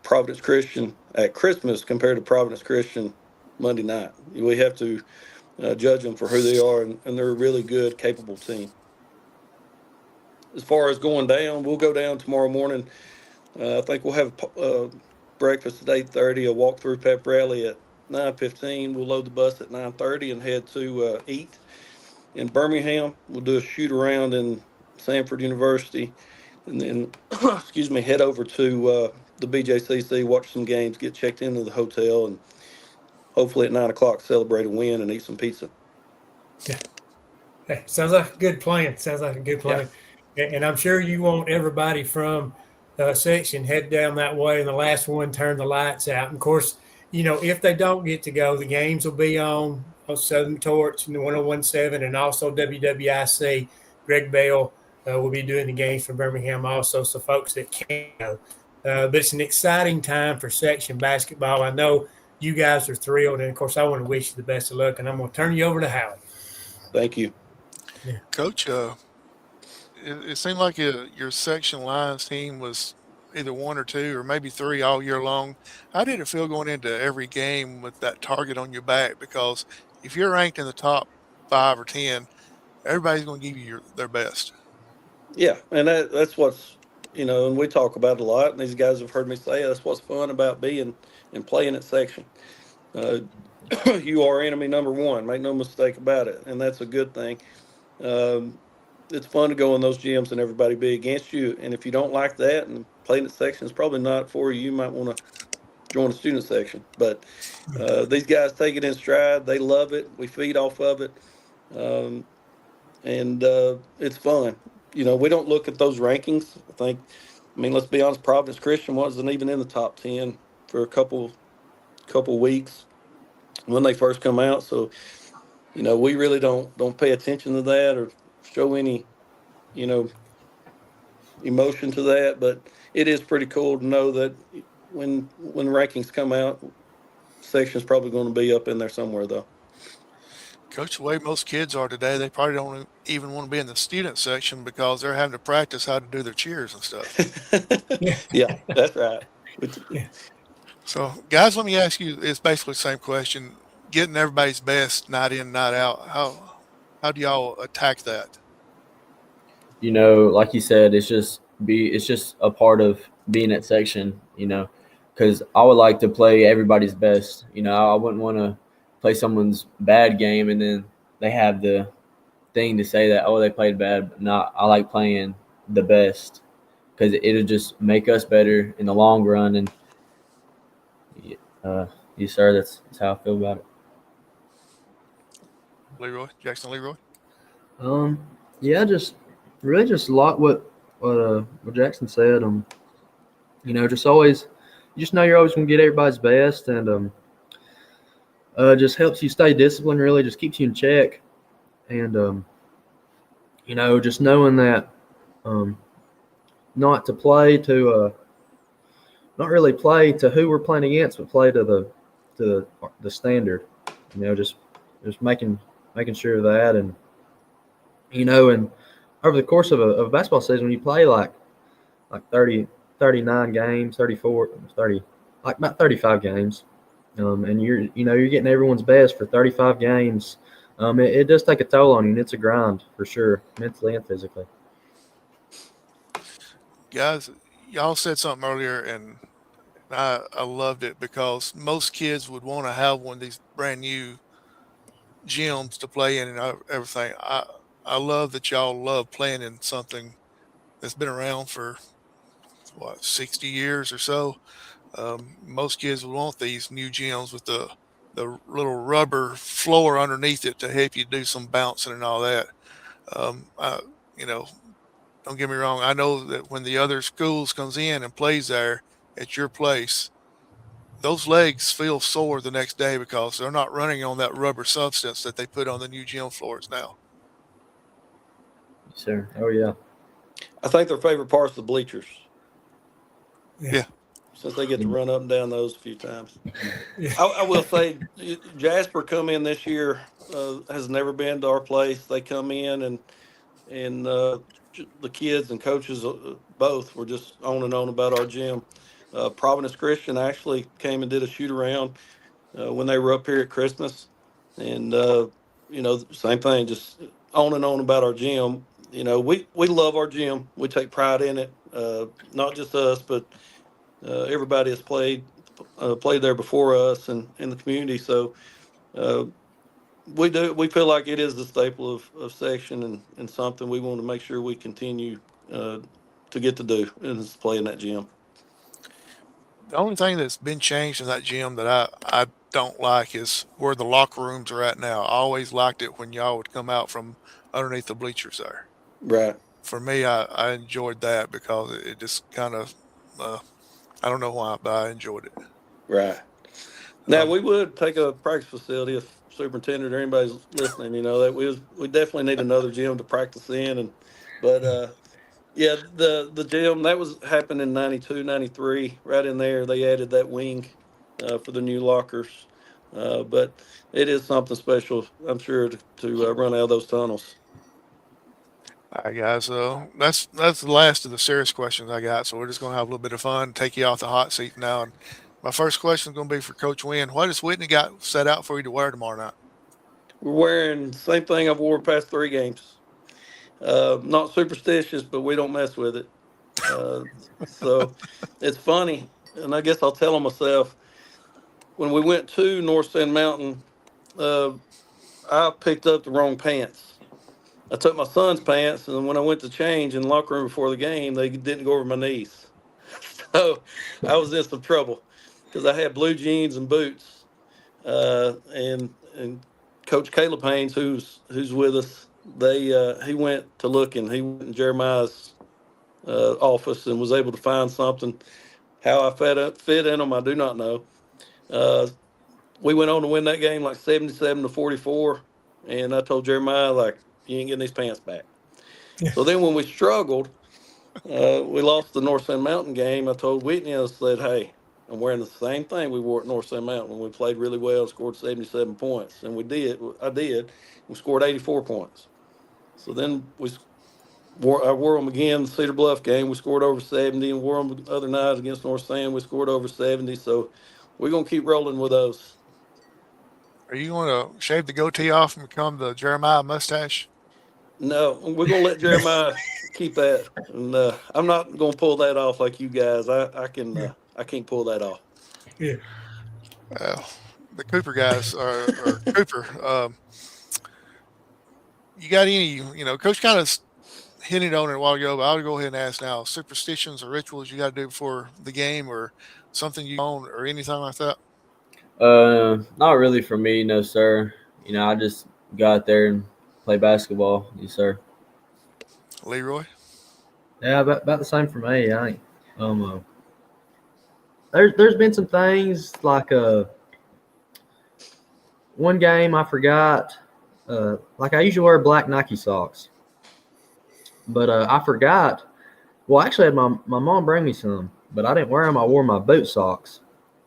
Providence Christian at Christmas compared to Providence Christian Monday night. We have to judge them for who they are, and they're a really good, capable team. As far as going down, we'll go down tomorrow morning. I think we'll have breakfast at 8:30, a walk-through pep rally at 9:15. We'll load the bus at 9:30 and head to eat in Birmingham. We'll do a shoot around in Samford University, and then excuse me, head over to the BJCC, watch some games, get checked into the hotel, and hopefully at 9 o'clock celebrate a win and eat some pizza. Hey, sounds like a good plan. Sounds like a good plan. And I'm sure you want everybody from section head down that way, and the last one turn the lights out. And of course, if they don't get to go, the games will be on Southern Torch and the 101.7, and also WWIC. Greg Bell will be doing the games for Birmingham also, so folks that can't go. But it's an exciting time for section basketball. I know you guys are thrilled, and of course, I want to wish you the best of luck. And I'm going to turn you over to Howie. Thank you. Yeah. Coach, it seemed like your section Lions team was either 1 or 2 or maybe 3 all year long. How did it feel going into every game with that target on your back? Because if you're ranked in the top 5 or 10, everybody's going to give you their best. Yeah, and that's what's, and we talk about it a lot, and these guys have heard me say that's what's fun about being and playing at section. You are enemy number one, make no mistake about it, and that's a good thing. It's fun to go in those gyms and everybody be against you, and if you don't like that and playing at section is probably not for you, you might want to join the student section. But these guys take it in stride. They love it. We feed off of it. And it's fun. We don't look at those rankings. Let's be honest, Providence Christian wasn't even in the top 10 for a couple weeks when they first come out. So, we really don't pay attention to that or show any, emotion to that. But it is pretty cool to know that when rankings come out, section's probably going to be up in there somewhere, though. Coach, the way most kids are today, they probably don't even want to be in the student section because they're having to practice how to do their cheers and stuff. Yeah, that's right. So, guys, let me ask you, it's basically the same question. Getting everybody's best night in, night out, how do y'all attack that? Like you said, it's just a part of being at section, because I would like to play everybody's best. I wouldn't want to play someone's bad game and then they have the thing to say that, oh, they played bad. But not, I like playing the best because it'll just make us better in the long run. And yes, sir, that's how I feel about it. Jackson Leroy. Yeah, just a lot what Jackson said. Just always, you just know you're always gonna get everybody's best, and just helps you stay disciplined. Really, just keeps you in check, and just knowing that not really play to who we're playing against, but play to the standard. Just making sure of that, and and over the course of a basketball season, when you play like 30, 39 games, 34, 30, like about 35 games, and you're getting everyone's best for 35 games, it does take a toll on you, and it's a grind for sure, mentally and physically. Guys, y'all said something earlier, and I loved it because most kids would want to have one of these brand new gyms to play in and everything. I love that y'all love playing in something that's been around for 60 years or so. Most kids would want these new gyms with the little rubber floor underneath it to help you do some bouncing and all that. Don't get me wrong. I know that when the other schools comes in and plays there at your place, those legs feel sore the next day because they're not running on that rubber substance that they put on the new gym floors now. Sir. Oh yeah. I think their favorite part's the bleachers. Yeah. Since they get to run up and down those a few times. I will say Jasper come in this year, has never been to our place. They come in and the kids and coaches both were just on and on about our gym. Providence Christian actually came and did a shoot around when they were up here at Christmas. And, same thing, just on and on about our gym. We love our gym. We take pride in it. Not just us, but everybody has played there before us and in the community. So, We do. We feel like it is the staple of section and something we want to make sure we continue to get to do is play in that gym. The only thing that's been changed in that gym that I don't like is where the locker rooms are at now. I always liked it when y'all would come out from underneath the bleachers there. Right. For me, I enjoyed that because it just kind of, I don't know why, but I enjoyed it. Right. Now Um, we would take a practice facility if superintendent or anybody's listening. That we definitely need another gym to practice in, but yeah, the gym that was happened in 92, 93. Right in there, they added that wing for the new lockers. But it is something special, I'm sure, to run out of those tunnels. all right, guys. That's the last of the serious questions I got. So we're just gonna have a little bit of fun, take you off the hot seat now. And my first question is gonna be for Coach Wynn. What has Whitney got set out for you to wear tomorrow night? We're wearing the same thing I've worn past 3 games. Not superstitious, but we don't mess with it. So it's funny, and I guess I'll tell on myself. When we went to North Sand Mountain, uh, I picked up the wrong pants. I took my son's pants, and when I went to change in the locker room before the game, they didn't go over my knees. So I was in some trouble because I had blue jeans and boots. And Coach Caleb Haynes, who's with us, he went to look, and he went in Jeremiah's office and was able to find something. How I fit in them, I do not know. We went on to win that game like 77-44, and I told Jeremiah, like, you ain't getting these pants back. So then when we struggled, we lost the North Sand Mountain game. I told Whitney, I said, hey, I'm wearing the same thing we wore at North Sand Mountain when we played really well and scored 77 points. And we did. I did. We scored 84 points. So then I wore them again, the Cedar Bluff game. We scored over 70, and wore them the other night against North Sand. We scored over 70. So we're going to keep rolling with those. Are you going to shave the goatee off and become the Jeremiah mustache? No, we're going to let Jeremiah keep that. And I'm not going to pull that off like you guys. I can't pull that off. Yeah. The Cooper guys or Cooper. You got any? Coach kind of hinted on it a while ago, but I'll go ahead and ask now. Superstitions or rituals you got to do before the game, or something you own, or anything like that? Not really for me, no, sir. I just go out there and play basketball, yes, sir. Leroy? Yeah, about the same for me. I think there's been some things like one game I forgot. Like I usually wear black Nike socks, but I forgot. Well, actually, I had my mom bring me some, but I didn't wear them. I wore my boot socks,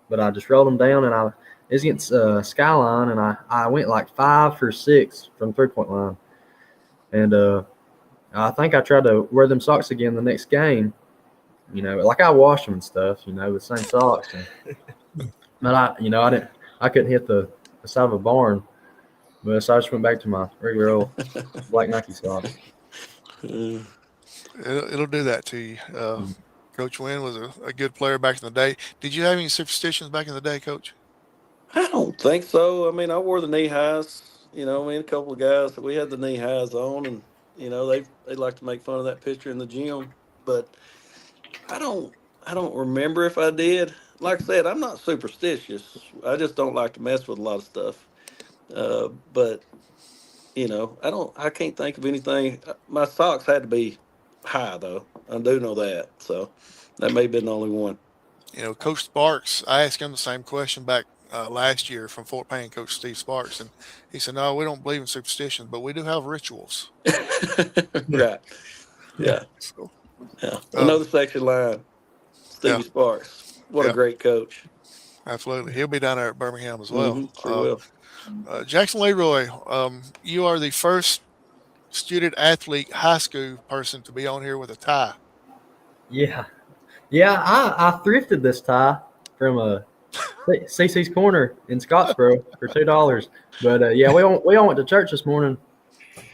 but I just rolled them down, and it was against Skyline, and I went like 5 for 6 from 3-point line, and I think I tried to wear them socks again the next game. Like I washed them and stuff, with the same socks. But I couldn't hit the side of a barn. But so I just went back to my regular old black Nike socks. It'll do that to you. Coach Wynn was a good player back in the day. Did you have any superstitions back in the day, Coach? I don't think so. I mean, I wore the knee highs. A couple of guys that we had the knee highs on, and they like to make fun of that picture in the gym. But I don't remember if I did. Like I said, I'm not superstitious. I just don't like to mess with a lot of stuff. But I can't think of anything. My socks had to be high though. I do know that. So that may have been the only one. Coach Sparks, I asked him the same question back last year from Fort Payne, Coach Steve Sparks, and he said, no, we don't believe in superstitions, but we do have rituals. Right. Yeah. So, Yeah. Another section line, Stevie Sparks. What a great coach. Absolutely. He'll be down there at Birmingham as well. Mm-hmm. Sure will. Jackson Leroy, you are the first student athlete high school person to be on here with a tie. Yeah. I thrifted this tie from CC's Corner in Scottsboro for $2. But we all went to church this morning,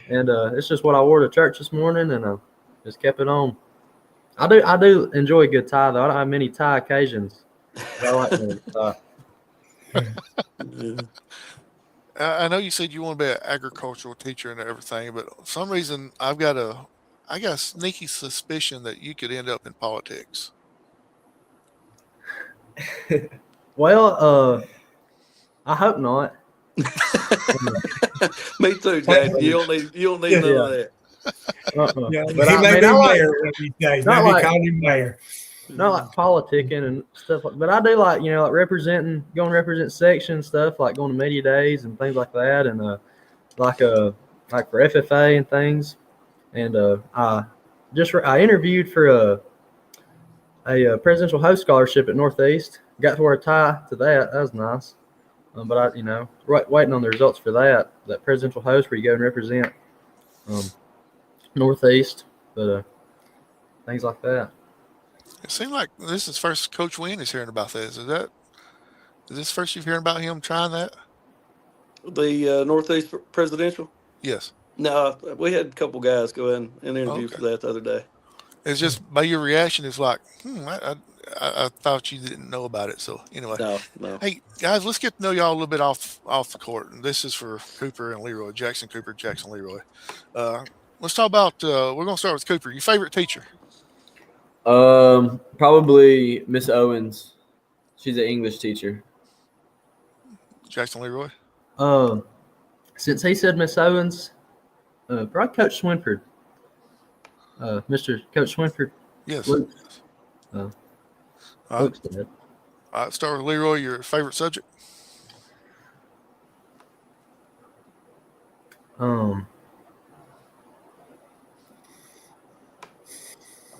and it's just what I wore to church this morning, and just kept it on. I do enjoy a good tie though. I don't have many tie occasions. I like the tie. I know you said you want to be an agricultural teacher and everything, but for some reason I got a sneaky suspicion that you could end up in politics. Well, I hope not. Me too, Jack. You don't need none of that. Yeah, But he I may mean, be I like mayor one of these days. not Now he like- called him mayor. not like politicking and stuff like, but I do like, you know, like going to represent section stuff, like going to media days and things like that, and like for FFA and things. And I interviewed for a presidential host scholarship at Northeast. Got to wear a tie to that. That was nice. But I, you know, waiting on the results for that presidential host where you go and represent Northeast, but things like that. It seemed like this is first Coach Wynn is hearing about this. Is this first you've heard about him trying that? The Northeast presidential? Yes. No, we had a couple guys go in and interview Okay. for that the other day. It's just by your reaction, it's like, I thought you didn't know about it. So anyway, No. hey guys, let's get to know y'all a little bit off the court. And this is for Cooper and Leroy, Jackson Cooper, Jackson Leroy. Let's talk about. We're gonna start with Cooper. Your favorite teacher? Probably Miss Owens. She's an English teacher. Jackson Leroy. Since he said Miss Owens, probably Coach Swinford. Mr. Coach Swinford. Yes. Luke. All right. Luke's dead. All right. Start with Leroy. Your favorite subject?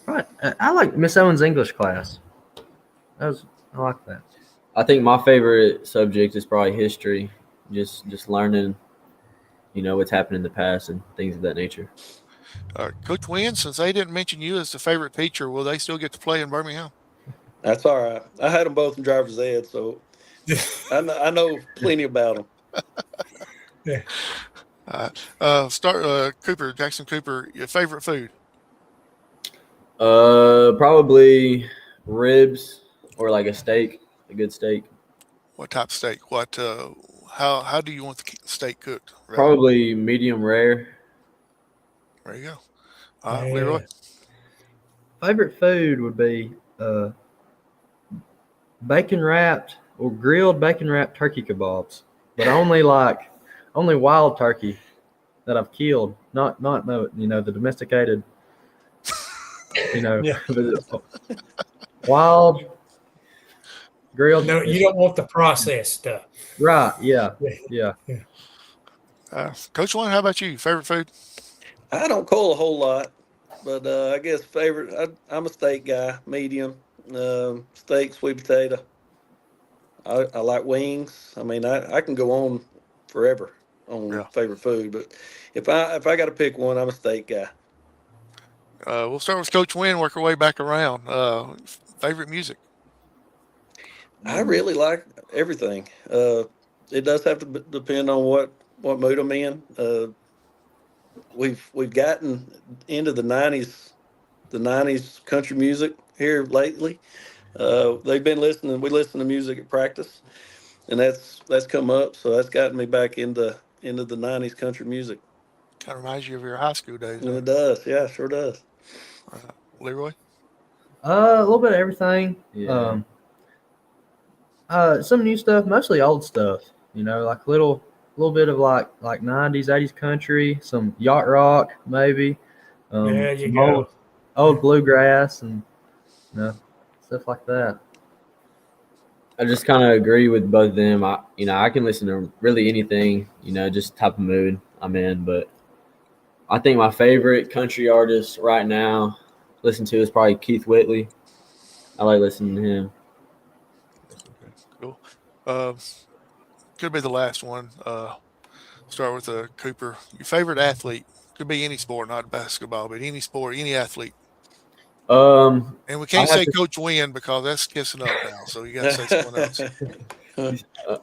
Right. I like Miss Owens' English class. I like that. I think my favorite subject is probably history. Just learning, you know, what's happened in the past and things of that nature. Coach Wynn, since they didn't mention you as the favorite teacher, will they still get to play in Birmingham? That's all right. I had them both in driver's ed, so I know plenty about them. Yeah. Start Cooper, Jackson Cooper. Your favorite food? Probably ribs or like a good steak. What type of steak? What? How do you want the steak cooked? Right? Probably medium rare. There you go. All right, Leroy. Favorite food would be bacon wrapped or grilled bacon wrapped turkey kebabs, but only wild turkey that I've killed, not the domesticated, Yeah. wild grilled. No, you don't want the processed stuff. Right? Yeah. Coach Wynn, how about you? Favorite food? I don't call a whole lot, but I guess favorite. I'm a steak guy, medium steak, sweet potato. I like wings. I mean, I can go on forever on favorite food, but if I got to pick one, I'm a steak guy. We'll start with Coach Wynn, work our way back around. Favorite music? I really like everything. It does have to depend on what mood I'm in. We've gotten into the '90s country music here lately. They've been listening. We listen to music at practice, and that's come up. So that's gotten me back into the '90s country music. Kind of reminds you of your high school days. And it does, yeah, sure does. Leroy? A little bit of everything. Yeah. Some new stuff, mostly old stuff. You know, like little bit of like '90s, '80s country, some yacht rock maybe. There you some go. Old bluegrass and stuff like that. I just kind of agree with both of them. I can listen to really anything, just type of mood I'm in. But I think my favorite country artist right now listen to is probably Keith Whitley. I like listening to him. Cool. Could be the last one. Start with Cooper. Your favorite athlete? Could be any sport, not basketball, but any sport, any athlete. And we can't say Coach Wynn because that's kissing up now. So you got to say someone else.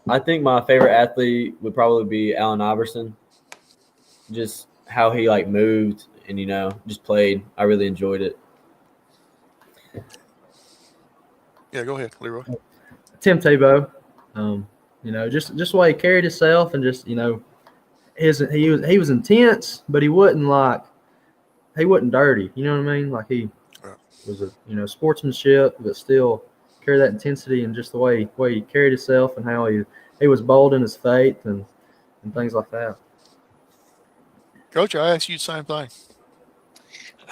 I think my favorite athlete would probably be Allen Iverson. Just how he moved and just played. I really enjoyed it. Yeah, go ahead, Leroy. Tim Tebow. just the way he carried himself and just he was intense, but he wasn't dirty. You know what I mean? Like he was sportsmanship, but still carry that intensity and just the way he carried himself and how he was bold in his faith and things like that. Coach, I asked you the same thing.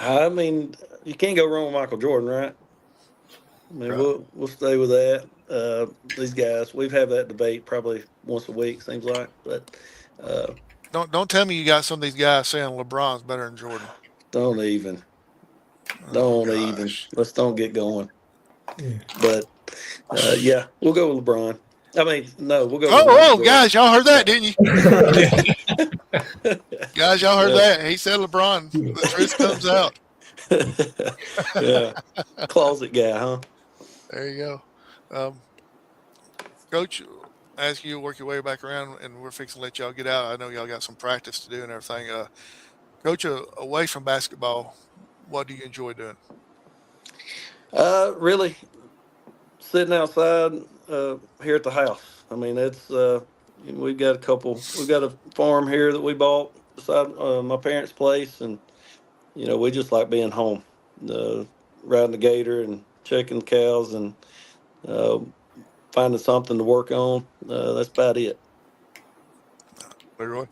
I mean, you can't go wrong with Michael Jordan, right? I mean, Right. we'll stay with that. These guys, we've had that debate probably once a week, seems like. But Don't tell me you got some of these guys saying LeBron's better than Jordan. don't even. Gosh. Let's don't get going. Yeah. But yeah, we'll go with LeBron. I mean, no, we'll go. with Oh, Jordan. guys, y'all heard that, didn't you? Guys, y'all heard Yeah. that. He said LeBron. The truth comes out. Yeah, closet guy, huh? There you go. Coach, ask you to work your way back around, and we're fixing to let y'all get out. I know y'all got some practice to do and everything. Coach, away from basketball, what do you enjoy doing? Really sitting outside here at the house. I mean, it's we've got a farm here that we bought beside my parents' place, and we just like being home, riding the gator and checking cows and finding something to work on. That's about it. Leroy?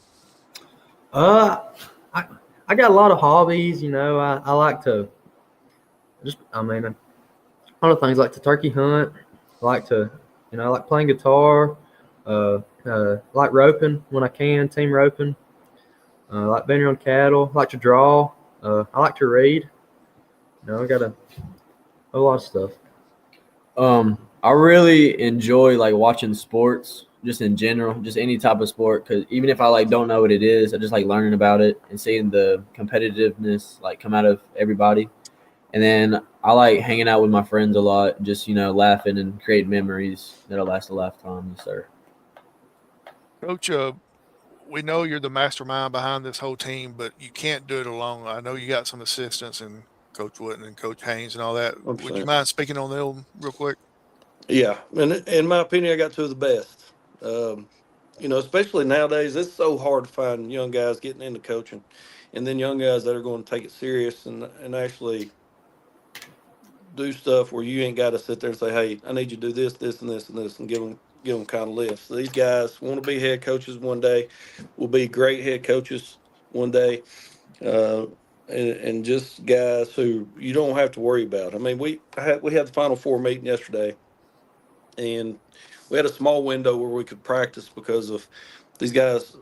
I got a lot of hobbies. I like to a lot of things, like to turkey hunt. I like to, I like playing guitar. Like roping when I can, team roping. Like being around cattle. Like to draw. I like to read. I got a lot of stuff. I really enjoy like watching sports, just in general, just any type of sport. Because even if I don't know what it is, I just like learning about it and seeing the competitiveness come out of everybody. And then I like hanging out with my friends a lot, just laughing and creating memories that'll last a lifetime. Yes, sir. Coach, we know you're the mastermind behind this whole team, but you can't do it alone. I know you got some assistants and Coach Wooden and Coach Haynes and all that. Would you 100%. mind speaking on them real quick? Yeah, and in my opinion, I got two of the best. Especially nowadays, it's so hard to find young guys getting into coaching, and then young guys that are going to take it serious and actually do stuff where you ain't got to sit there and say, "Hey, I need you to do this, this, and this, and this," and give them kind of lifts. These guys want to be head coaches one day, will be great head coaches one day, and just guys who you don't have to worry about. I mean, we had the Final Four meeting yesterday, and we had a small window where we could practice because of these guys.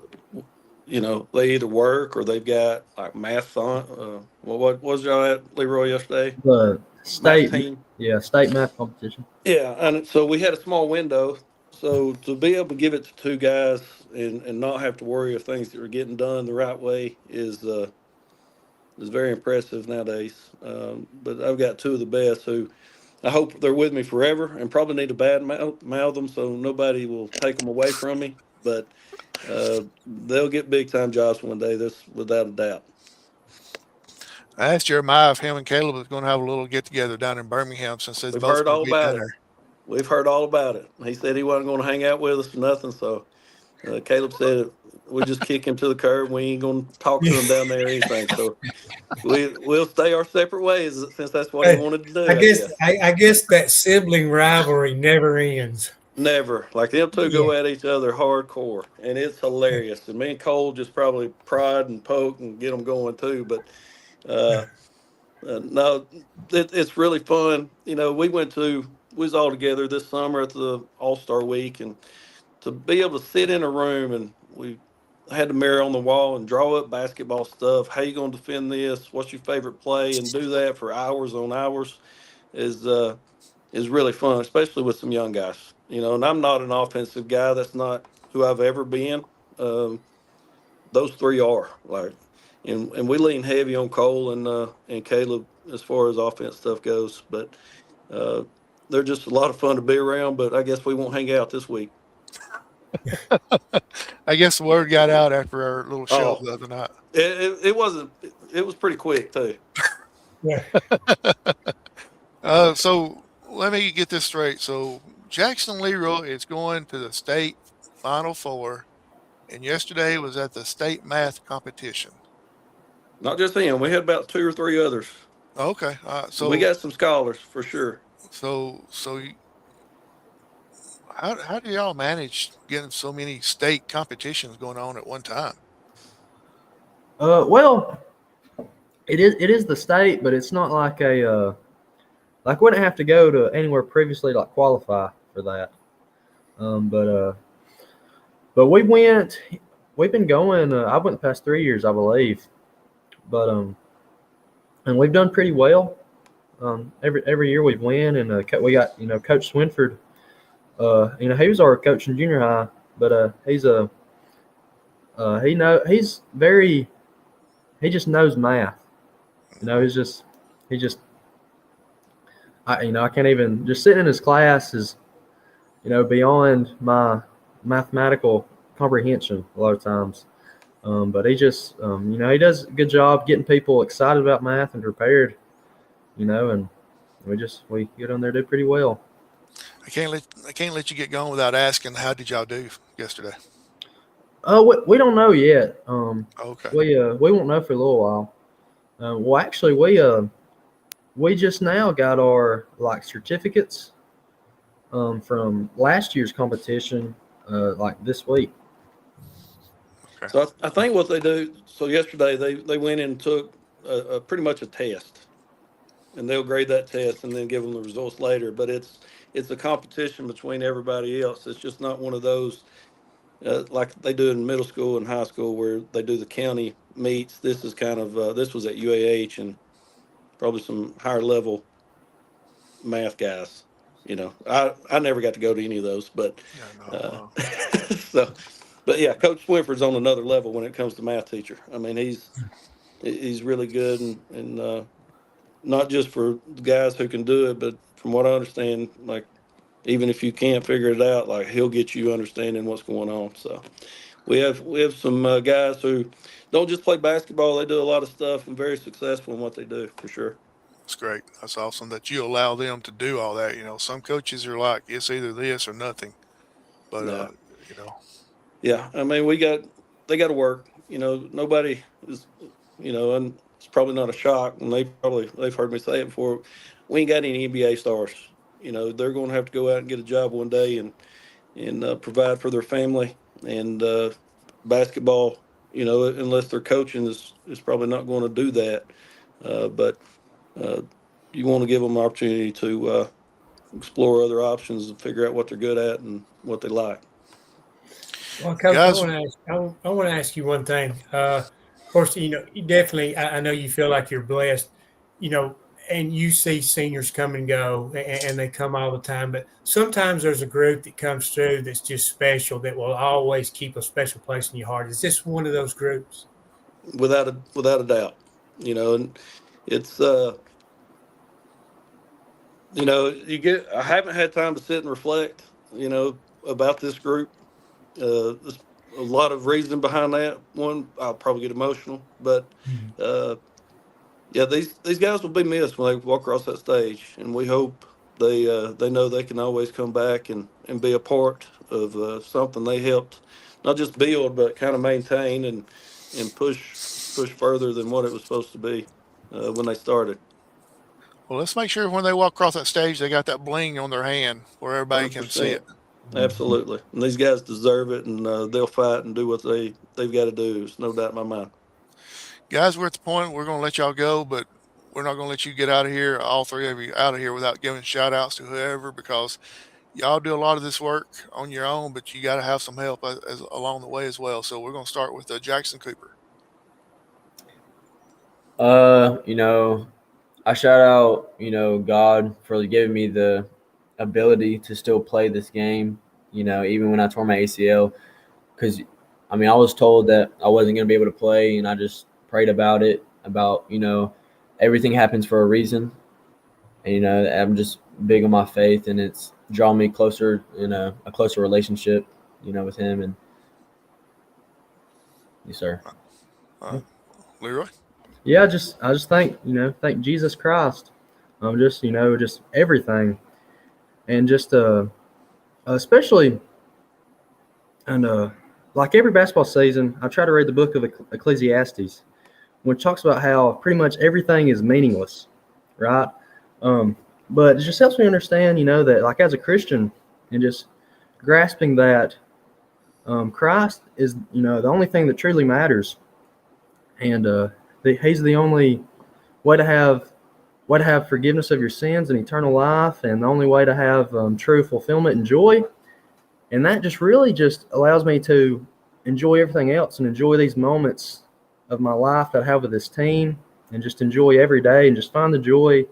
They either work or they've got like math on. What was y'all at, Leroy, yesterday? The state, Math team. State math competition. Yeah, and so we had a small window. So to be able to give it to two guys and not have to worry of things that are getting done the right way is very impressive nowadays. But I've got two of the best who I hope they're with me forever, and probably need to mouth them so nobody will take them away from me. But they'll get big time jobs one day. That's without a doubt. I asked Jeremiah if him and Caleb was going to have a little get together down in Birmingham since they're We've both heard going all to be about down it. there. We've heard all about it. He said he wasn't going to hang out with us or nothing. So Caleb said we just kick him to the curb. We ain't going to talk to him down there or anything. So we'll stay our separate ways since that's what he wanted to do. I guess that sibling rivalry never ends. Never. Like them two go at each other hardcore, and it's hilarious. And me and Cole just probably prod and poke and get them going too. But no, it's really fun. We was all together this summer at the All-Star Week, and to be able to sit in a room and we had the mirror on the wall and draw up basketball stuff. How you going to defend this? What's your favorite play? And do that for hours on hours is really fun, especially with some young guys. And I'm not an offensive guy. That's not who I've ever been. Those three are and we lean heavy on Cole and Caleb as far as offense stuff goes. But they're just a lot of fun to be around. But I guess we won't hang out this week. I guess the word got out after our little show the other night. It wasn't. It was pretty quick too. Yeah. So let me get this straight. So Jackson Leroy is going to the state Final Four, and yesterday was at the state math competition. Not just him. We had about 2 or 3 others. Okay, We got some scholars for sure. How do y'all manage getting so many state competitions going on at one time? Well, it is the state, but it's not like a like we didn't have to go to anywhere previously to like qualify for that. But we've been going. I went the past 3 years, I believe, but and we've done pretty well. Every year we win, and we got Coach Swinford. He was our coach in junior high, but he just knows math. I can't even just sitting in his class is beyond my mathematical comprehension a lot of times. But he just he does a good job getting people excited about math and prepared. And we get on there, do pretty well. I can't let you get going without asking, how did y'all do yesterday? We don't know yet. Okay. We won't know for a little while. Well, actually, we just now got our certificates from last year's competition this week. Okay. So I think what they do. So yesterday they went and took pretty much a test, and they'll grade that test and then give them the results later. But it's a competition between everybody else. It's just not one of those like they do in middle school and high school where they do the county meets. This is kind of this was at UAH and probably some higher level math guys. I never got to go to any of those, but so. But yeah, Coach Swinford's on another level when it comes to math teacher. I mean, he's really good, and not just for guys who can do it, but from what I understand, like even if you can't figure it out, like he'll get you understanding what's going on. So we have some guys who don't just play basketball; they do a lot of stuff and very successful in what they do for sure. That's great. That's awesome that you allow them to do all that. Some coaches are like, it's either this or nothing, but Yeah, I mean, they got to work. Nobody is, and it's probably not a shock, and they've heard me say it before. We ain't got any NBA stars. They're going to have to go out and get a job one day and provide for their family. And basketball, unless they're coaching, is probably not going to do that. But you want to give them an opportunity to explore other options and figure out what they're good at and what they like. Well, Coach, Guys, I want to ask you one thing. Of course, you definitely, I know you feel like you're blessed, and you see seniors come and go, and they come all the time. But sometimes there's a group that comes through that's just special, that will always keep a special place in your heart. Is this one of those groups? Without a doubt, and it's I haven't had time to sit and reflect, about this group. There's a lot of reason behind that. One, I'll probably get emotional, but these guys will be missed when they walk across that stage, and we hope they know they can always come back and be a part of something they helped not just build but kind of maintain and push further than what it was supposed to be when they started. well, let's make sure when they walk across that stage, they got that bling on their hand where everybody can see it. Absolutely. And these guys deserve it, and they'll fight and do what they've got to do. There's no doubt in my mind. Guys, we're at the point we're going to let y'all go, but we're not going to let you get out of here, all three of you out of here, without giving shout outs to whoever, because y'all do a lot of this work on your own, but you got to have some help along the way as well. So we're going to start with Jackson Cooper. I shout out, God for giving me the ability to still play this game, even when I tore my ACL, because I was told that I wasn't going to be able to play, and I just prayed about everything happens for a reason. And, I'm just big on my faith, and it's drawn me closer in a closer relationship, with him. And yes, sir. Leroy? Yeah, I just thank Jesus Christ. Just everything. And just especially, and like every basketball season, I try to read the book of Ecclesiastes, which talks about how pretty much everything is meaningless, right? But it just helps me understand, that like as a Christian, and just grasping that Christ is, the only thing that truly matters, and He's the only way to have forgiveness of your sins and eternal life, and the only way to have true fulfillment and joy. And that just really just allows me to enjoy everything else and enjoy these moments of my life that I have with this team, and just enjoy every day and just find the joy,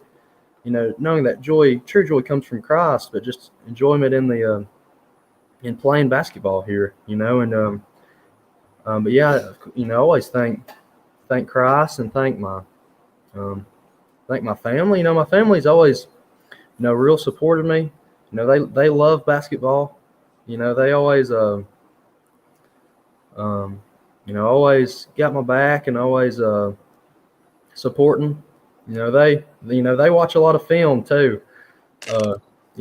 knowing that true joy comes from Christ, but just enjoyment in playing basketball here, but yeah, always thank Christ and thank my family. My family's always, real supportive of me. They love basketball. They always, always got my back and always supporting. They watch a lot of film too.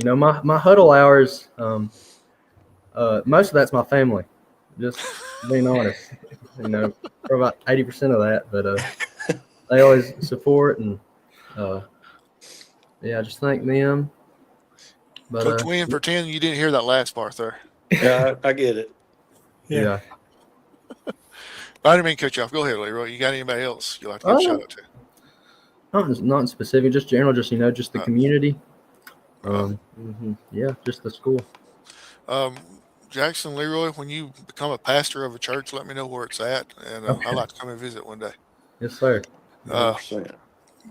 My huddle hours, most of that's my family. Just being honest, for about 80% of that, but they always support, and I just thank them. But Coach Wynn, pretend you didn't hear that last part there. Yeah, I get it. yeah. I didn't mean to cut you off. Go ahead, Leroy. You got anybody else you like to give a shout out to? Not in specific, just general, just just the community. Mm-hmm. Yeah, just the school. Jackson, Leroy, when you become a pastor of a church, let me know where it's at, and Okay. I'd like to come and visit one day. Yes, sir. 100%.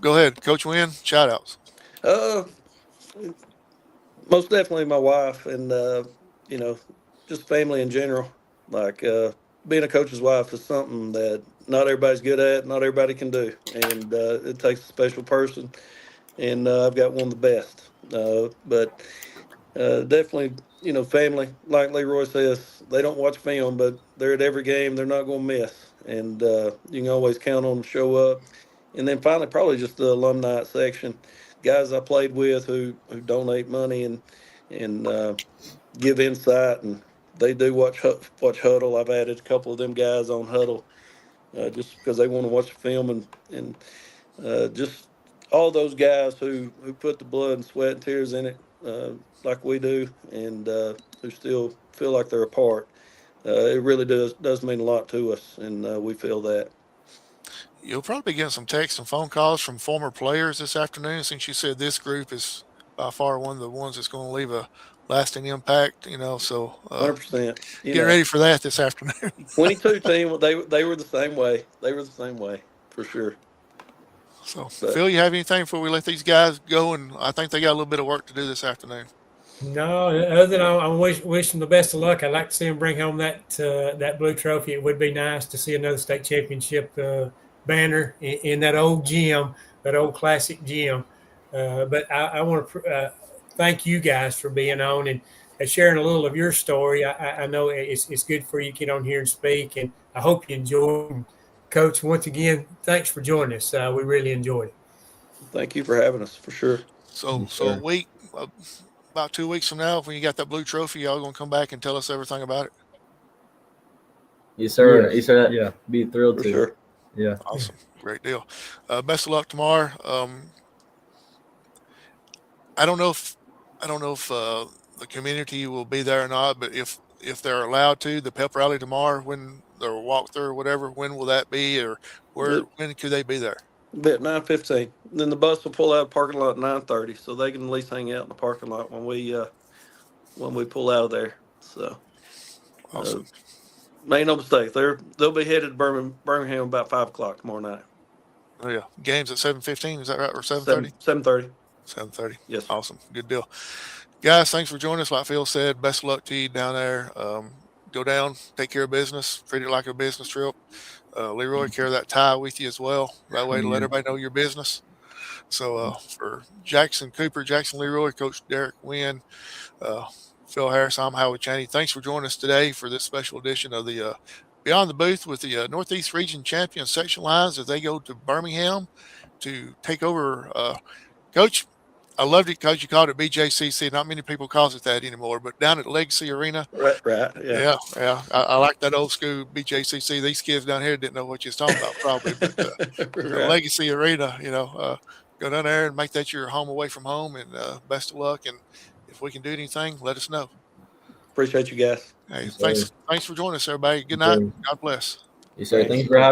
Go ahead, Coach Wynn. Shout outs. Most definitely my wife, and just family in general. Like being a coach's wife is something that not everybody's good at, not everybody can do, and it takes a special person. And I've got one of the best. But definitely, family. Like Leroy says, they don't watch film, but they're at every game. They're not going to miss, and you can always count on them to show up. And then finally, probably just the alumni section, guys I played with who donate money and give insight, and they do watch Huddle. I've added a couple of them guys on Huddle just because they want to watch the film, and just all those guys who put the blood and sweat and tears in it like we do, and who still feel like they're a part. It really does mean a lot to us, and we feel that. You'll probably be getting some texts and phone calls from former players this afternoon, since you said this group is by far one of the ones that's going to leave a lasting impact. So 100%. get ready for that this afternoon. 22 team, they were the same way. They were the same way for sure. So, But- Phil, you have anything before we let these guys go? And I think they got a little bit of work to do this afternoon. No, other than I'm wishing the best of luck. I'd like to see them bring home that blue trophy. It would be nice to see another state championship banner in that old gym, that old classic gym. But I want to thank you guys for being on and sharing a little of your story. I know it's good for you to get on here and speak, and I hope you enjoy it. Coach, once again, thanks for joining us. We really enjoyed it. Thank you for having us, for sure. So, Yes, so a sir. week, about 2 weeks from now, when you got that blue trophy, y'all going to come back and tell us everything about it? Yes, sir. Yes. Yes, sir. Yeah. Be thrilled For to. sure. Yeah. Awesome. Great deal. Best of luck tomorrow. I don't know if the community will be there or not, but if they're allowed to, the pep rally tomorrow, when they're walk through or whatever, when will that be, or when could they be there? Bit 9:15. Then the bus will pull out of the parking lot at 9:30, so they can at least hang out in the parking lot when we pull out of there. So Awesome. make no mistake, they'll be headed to Birmingham about 5 o'clock tomorrow night. Oh yeah, games at 7:15. Is that right, or 7:30? 7:30. 7:30. Yes. Awesome. Good deal. Guys, thanks for joining us. Like Phil said, best of luck to you down there. Go down, take care of business, treat it like a business trip. Leroy, carry that tie with you as well. That way to let everybody know your business. So for Jackson Cooper, Jackson Leroy, Coach Derek Wynn, Phil Harris, I'm Howie Chaney. Thanks for joining us today for this special edition of the Beyond the Booth with the Northeast Region champion section Lions as they go to Birmingham to take over. Coach, I loved it because you called it BJCC. Not many people calls it that anymore, but down at Legacy Arena. Right. Yeah. Yeah. I like that old school BJCC. These kids down here didn't know what you was talking about probably, but the Right. Legacy Arena, go down there and make that your home away from home, and best of luck. And if we can do anything, let us know. Appreciate you guys. Hey, Yes, sir. thanks for joining us, everybody. Good Yes, night. sir. God bless. Yes, sir. Thanks. Thank you for having